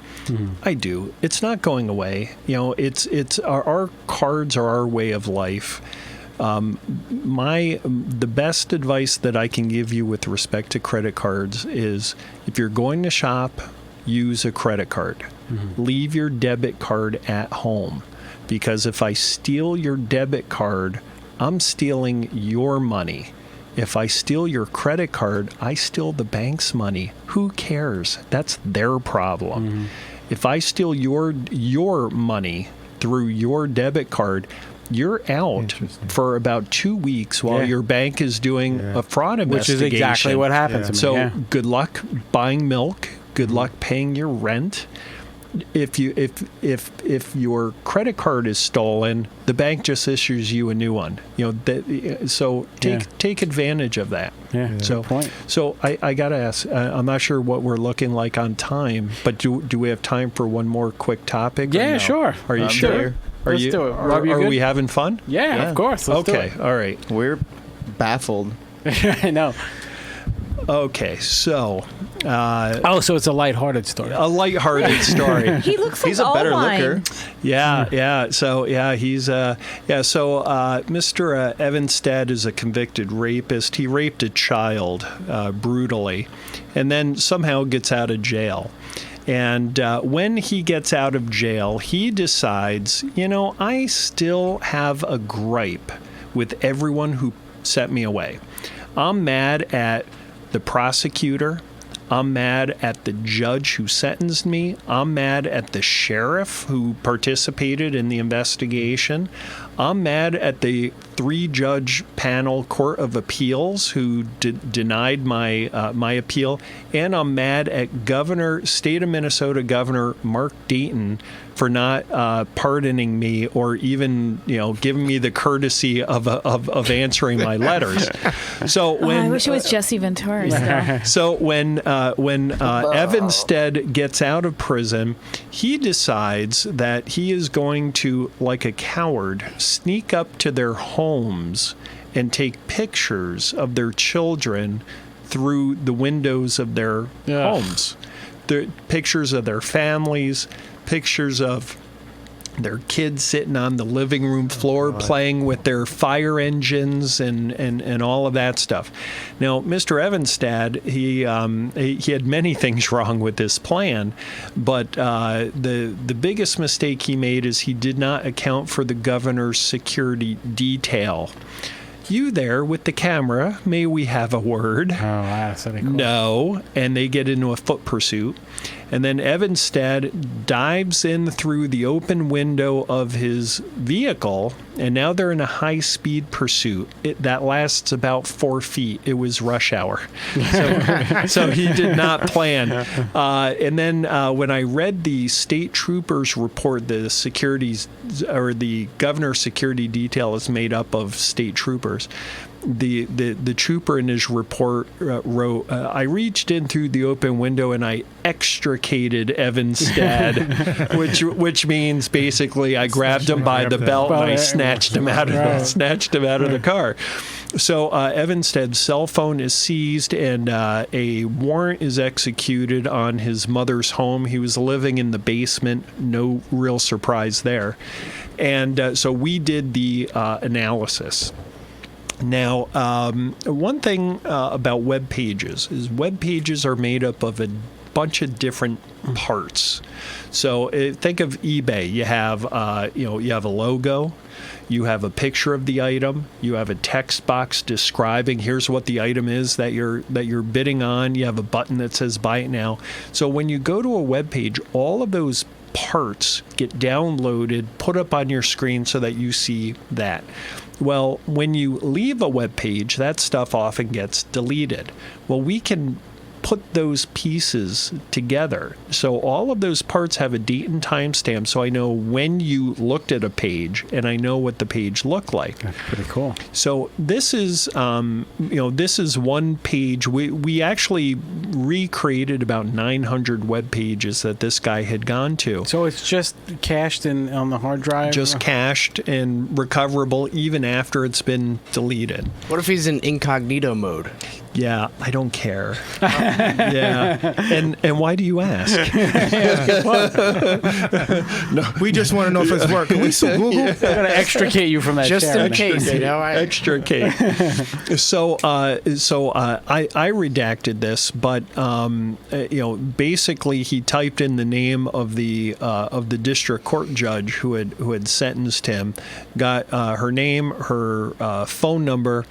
I do. It's not going away. It's our cards are our way of life. The best advice that I can give you with respect to credit cards is, if you're going to shop, use a credit card. Leave your debit card at home, because if I steal your debit card, I'm stealing your money. If I steal your credit card, I steal the bank's money. Who cares? That's their problem. If I steal your money through your debit card, you're out for about 2 weeks while your bank is doing a fraud Which is investigation. exactly what happened to me. So yeah. good luck buying milk. Good luck paying your rent. If your credit card is stolen, the bank just issues you a new one. So take advantage of that. Yeah. So Good point. So I gotta ask. I'm not sure what we're looking like on time, but do we have time for one more quick topic? or Yeah, no? sure. Are you sure? there. Let's do it. Rob, you Are good? we having fun? Yeah, Yeah. of course. Let's do Okay. All right. We're baffled. it. I know. Okay. So So it's a lighthearted story. a lighthearted story. He looks like He's a all better wine. looker. Yeah. So he's So Mr. Evanstead is a convicted rapist. He raped a child brutally, and then somehow gets out of jail. And when he gets out of jail, he decides, I still have a gripe with everyone who sent me away. I'm mad at the prosecutor. I'm mad at the judge who sentenced me. I'm mad at the sheriff who participated in the investigation. I'm mad at the 3-judge panel court of appeals who denied my appeal, and I'm mad at State of Minnesota Governor Mark Dayton for not pardoning me or even giving me the courtesy of answering my letters. So when I wish it was Jesse Ventura still. so when Evanstead gets out of prison, he decides that he is going to, like a coward, sneak up to their homes and take pictures of their children through the windows of their homes. The pictures of their families, pictures of their kids sitting on the living room floor playing with their fire engines and all of that stuff. Now, Mr. Evanstead, he had many things wrong with this plan, but the biggest mistake he made is he did not account for the governor's security detail. You there with the camera, may we have a word? Oh, wow. That's pretty cool. No, and they get into a foot pursuit. And then Evanstead dives in through the open window of his vehicle, and now they're in a high-speed pursuit. That lasts about 4 feet. It was rush hour. So he did not plan. And then when I read the state troopers report, the governor's security detail is made up of state troopers. The trooper in his report wrote, I reached in through the open window and I extricated Evanstead, which means basically I grabbed him by the belt and I snatched him out of the car. So Evanstead's cell phone is seized and a warrant is executed on his mother's home. He was living in the basement. No real surprise there. And so we did the analysis. Now, one thing about web pages is web pages are made up of a bunch of different parts. So think of eBay. You have you have a logo, you have a picture of the item, you have a text box describing here's what the item is that you're bidding on. You have a button that says buy it now. So when you go to a web page, all of those parts get downloaded, put up on your screen so that you see that. Well, when you leave a web page, that stuff often gets deleted. Well, we can put those pieces together. So all of those parts have a date and time stamp, so I know when you looked at a page and I know what the page looked like. That's pretty cool. So this is this is one page. We actually recreated about 900 web pages that this guy had gone to. So it's just cached on the hard drive? Just cached and recoverable even after it's been deleted. What if he's in incognito mode? Yeah, I don't care. Yeah, and why do you ask? We just want to know if it's working. Can we sue Google? I'm going to extricate you from that Just chair. in case, Extricate. So I redacted this, but basically he typed in the name of the district court judge who had sentenced him, got her name, her phone number,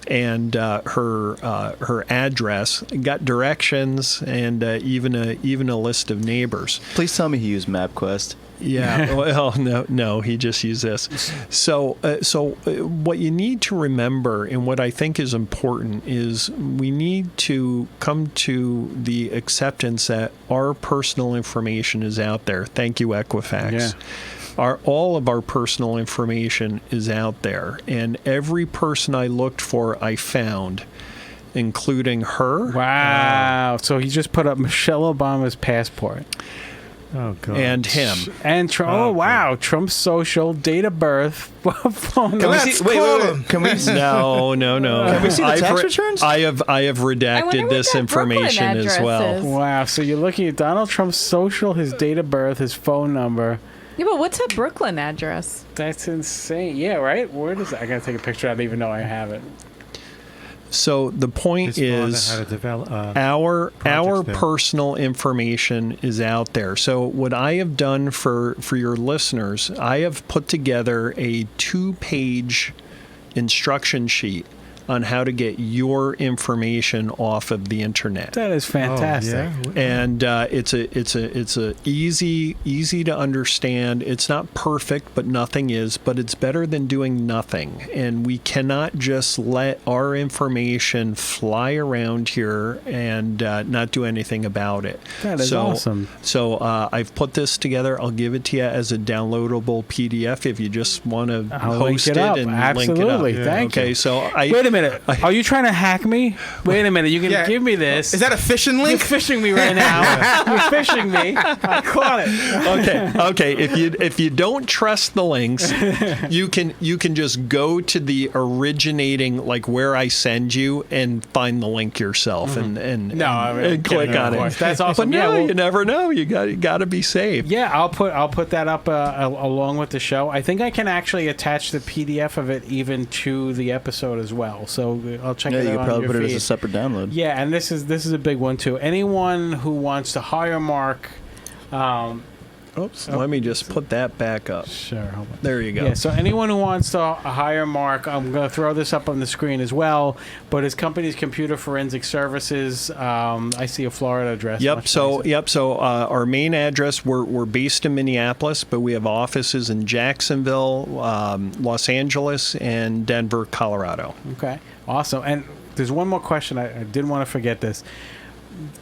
and her address, got directions, and even a list of neighbors. Please tell me he used MapQuest. Yeah. Well, no, he just used this. So what you need to remember, and what I think is important, is we need to come to the acceptance that our personal information is out there. Thank you, Equifax. Yeah. All of our personal information is out there, and every person I looked for, I found, including her. Wow. So he just put up Michelle Obama's passport. Oh, God. And him. And Trump. Oh, wow. Trump's social, date of birth, phone number. Let's call him. Can we? No. Can we see the tax returns? I have I wonder redacted what this that Brooklyn information as address well. is. Wow. So you're looking at Donald Trump's social, his date of birth, his phone number. Yeah, but what's a Brooklyn address? That's insane. Yeah, right? Where is it? I got to take a picture. I don't even know I have it. So the point His father is, had to develop, our projects there. personal information is out there. So what I have done for your listeners, I have put together a 2-page instruction sheet on how to get your information off of the internet. That is fantastic. Oh, yeah. And it's a easy to understand. It's not perfect, but nothing is. But it's better than doing nothing. And we cannot just let our information fly around here and not do anything about it. That is awesome. So I've put this together. I'll give it to you as a downloadable PDF if you just want to host link it up. and Absolutely. link it up. Thank you. Okay, so Wait a minute. Are you trying to hack me? Wait a minute. You can Yeah. give me this. Is that a phishing You're link? phishing me right now. You're phishing me. I caught it. Okay. If you don't trust the links, you can just go to the originating, like where I send you, and find the link yourself and No, I mean, and click on of it. course. That's awesome. But Yeah, no, well- you never know. You got to be safe. Yeah, I'll put that up along with the show. I think I can actually attach the PDF of it even to the episode as well. So I'll check Yeah, it out you could on probably your put it as feed. a separate download. Yeah, and this is a big one too. Anyone who wants to hire Mark, Oops. Let me just put that back up. sure. Hold on. There you go. Yeah, so anyone who wants to hire Mark, I'm going to throw this up on the screen as well. But his company's Computer Forensic Services. I see a Florida address. Yep. Much So nicer. our main address, we're based in Minneapolis, but we have offices in Jacksonville, Los Angeles, and Denver, Colorado. Okay, awesome. And there's one more question. I didn't want to forget this.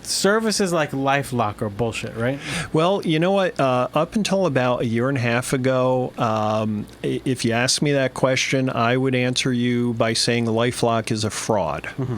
Services like LifeLock are bullshit, right? Well, you know what? Up until about a year and a half ago, if you asked me that question, I would answer you by saying LifeLock is a fraud. Mm-hmm.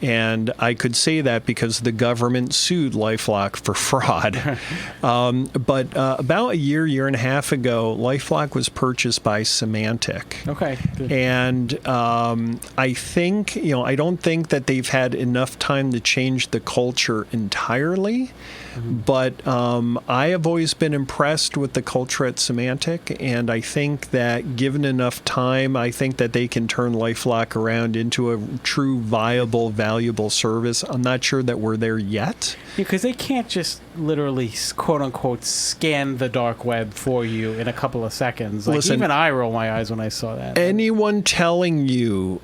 And I could say that because the government sued LifeLock for fraud. But about a year and a half ago, LifeLock was purchased by Symantec. Okay. Good. And I think, I don't think that they've had enough time to change the culture entirely. But I have always been impressed with the culture at Symantec, and I think that given enough time, I think that they can turn LifeLock around into a true, viable, valuable service. I'm not sure that we're there yet. Because they can't just literally, quote unquote, scan the dark web for you in a couple of seconds. Like, Listen, even I roll my eyes when I saw that. Anyone telling you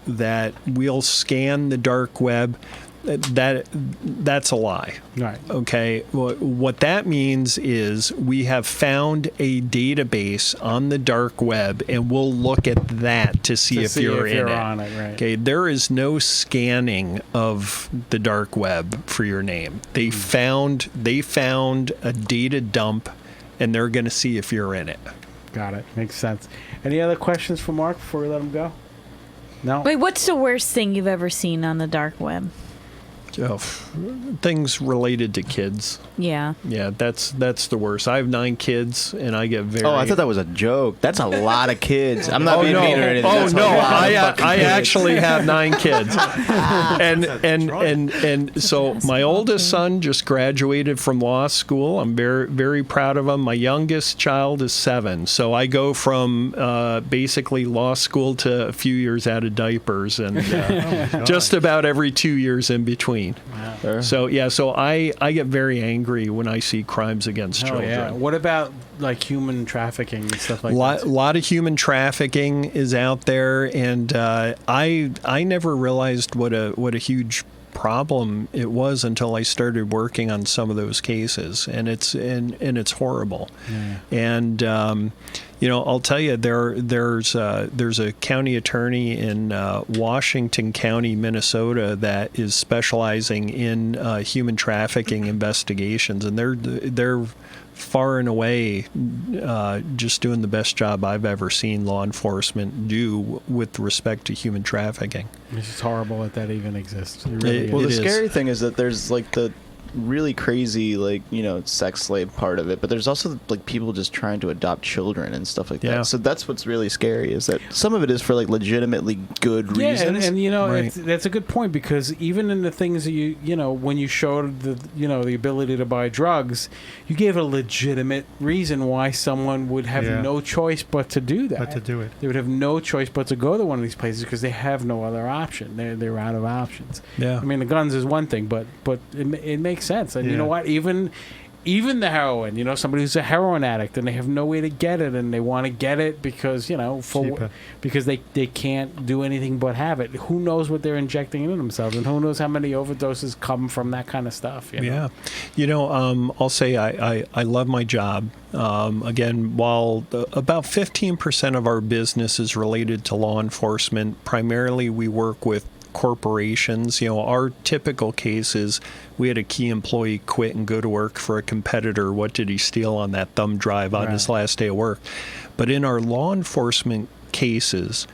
that we'll scan the dark web, that's a lie. Right. Okay, what that means is we have found a database on the dark web, and we'll look at that to see if you're in it. on it, right. Okay, there is no scanning of the dark web for your name. They found a data dump, and they're going to see if you're in it. Got it. Makes sense. Any other questions for Mark before we let him go? No? Wait, what's the worst thing you've ever seen on the dark web? Oh, things related to kids. Yeah. Yeah, that's the worst. I have 9 kids, and I get very. Oh, I thought that was a joke. That's a lot of kids. I'm not being mean or anything. Oh That's a no! lot of fucking I kids. actually have 9 kids, and so my oldest son just graduated from law school. I'm very very proud of him. My youngest child is 7, so I go from basically law school to a few years out of diapers, and just about every 2 years in between. screen. Wow. So I get very angry when I see crimes against Oh children. yeah. What about like human trafficking and stuff like A that? lot of human trafficking is out there, and I never realized what a huge problem it was until I started working on some of those cases, and it's horrible. Yeah. And I'll tell you, there's a county attorney in Washington County, Minnesota, that is specializing in human trafficking investigations, and they're far and away just doing the best job I've ever seen law enforcement do with respect to human trafficking. It's just horrible that even exists. It really Well, is. the scary thing is that there's like the really crazy, like, sex slave part of it, but there's also like people just trying to adopt children and stuff like Yeah. that. So that's what's really scary, is that some of it is for like legitimately good Yeah, reasons. and Right. that's a good point, because even in the things that when you showed the ability to buy drugs, you gave a legitimate reason why someone would have Yeah. no choice but to do that. But to do it. They would have no choice but to go to one of these places because they have no other option. They're out of options. Yeah. I mean, the guns is one thing, but it makes sense. And you know Yeah. what? Even the heroin, somebody who's a heroin addict and they have no way to get it, and they want to get it because Cheaper. because they can't do anything but have it. Who knows what they're injecting into themselves, and who knows how many overdoses come from that kind of stuff. Yeah. I'll say I love my job. Again, while about 15% of our business is related to law enforcement, primarily we work with corporations. Our typical case is we had a key employee quit and go to work for a competitor. What did he steal on that thumb drive on his last day of work? But in our law enforcement cases,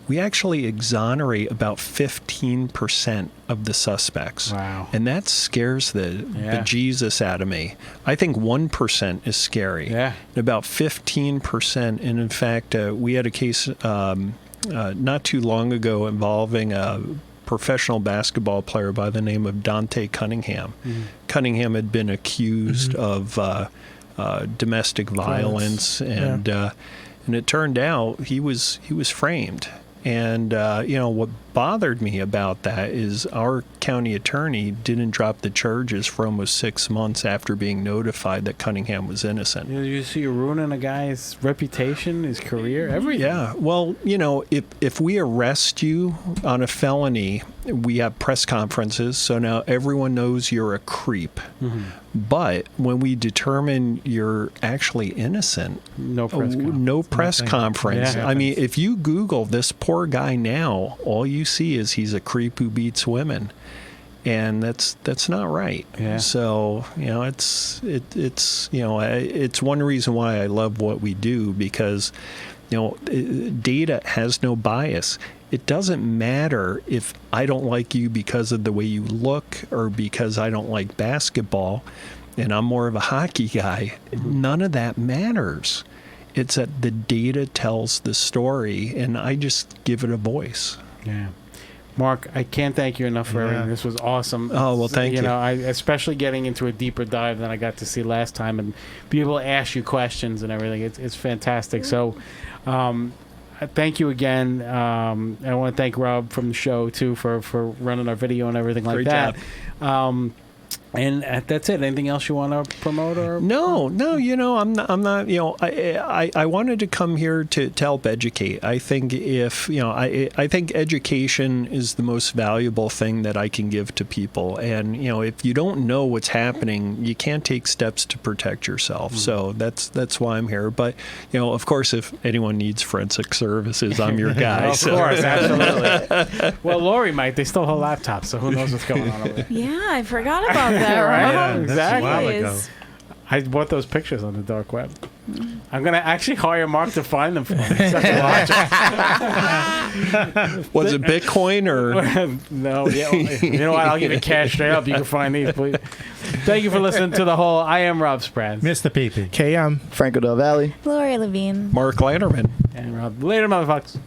we actually exonerate about 15% of the suspects. Wow. And that scares the bejesus out of me. I think 1% is scary. Yeah. About 15%. And in fact, we had a case not too long ago involving a professional basketball player by the name of Dante Cunningham. Mm-hmm. Cunningham had been accused of domestic violence, and it turned out he was framed. And what bothered me about that is our county attorney didn't drop the charges for almost 6 months after being notified that Cunningham was innocent. You see, you're ruining a guy's reputation, his career, everything. Yeah. Well, if we arrest you on a felony, we have press conferences, so now everyone knows you're a creep. Mm-hmm. But when we determine you're actually innocent, No press conference. no press Nothing. conference. Yeah. I mean, if you Google this poor guy now, all you see is he's a creep who beats women. And that's not right. Yeah. So it's one reason why I love what we do, because data has no bias. It doesn't matter if I don't like you because of the way you look or because I don't like basketball and I'm more of a hockey guy. None of that matters. It's that the data tells the story, and I just give it a voice. Yeah. Mark, I can't thank you enough for everything. This was awesome. Oh, well, thank you. I especially getting into a deeper dive than I got to see last time, and be able to ask you questions and everything. It's fantastic. So, thank you again. I want to thank Rob from the show too for running our video and everything like Great that. job. And that's it. Anything else you want to promote or? No. I'm not. I wanted to come here to help educate. I think I think education is the most valuable thing that I can give to people. And if you don't know what's happening, you can't take steps to protect yourself. So that's why I'm here. But of course, if anyone needs forensic services, I'm your guy. Of course, absolutely. Well, Lori might. They still have laptops, so who knows what's going on over there. Yeah, I forgot about that, Right? Rob. Yeah, exactly. That's a while ago. Jeez. I bought those pictures on the dark web. I'm going to actually hire Mark to find them for me. Such a logic. Was it Bitcoin or? No, yeah. You know what? I'll give you cash straight up. You can find these, please. Thank you for listening to The Whole. I am Rob Sprance. Mr. PP. KM. Franco Del Valle. Lori Levine. Mark Lanterman. And Rob. Later, motherfuckers.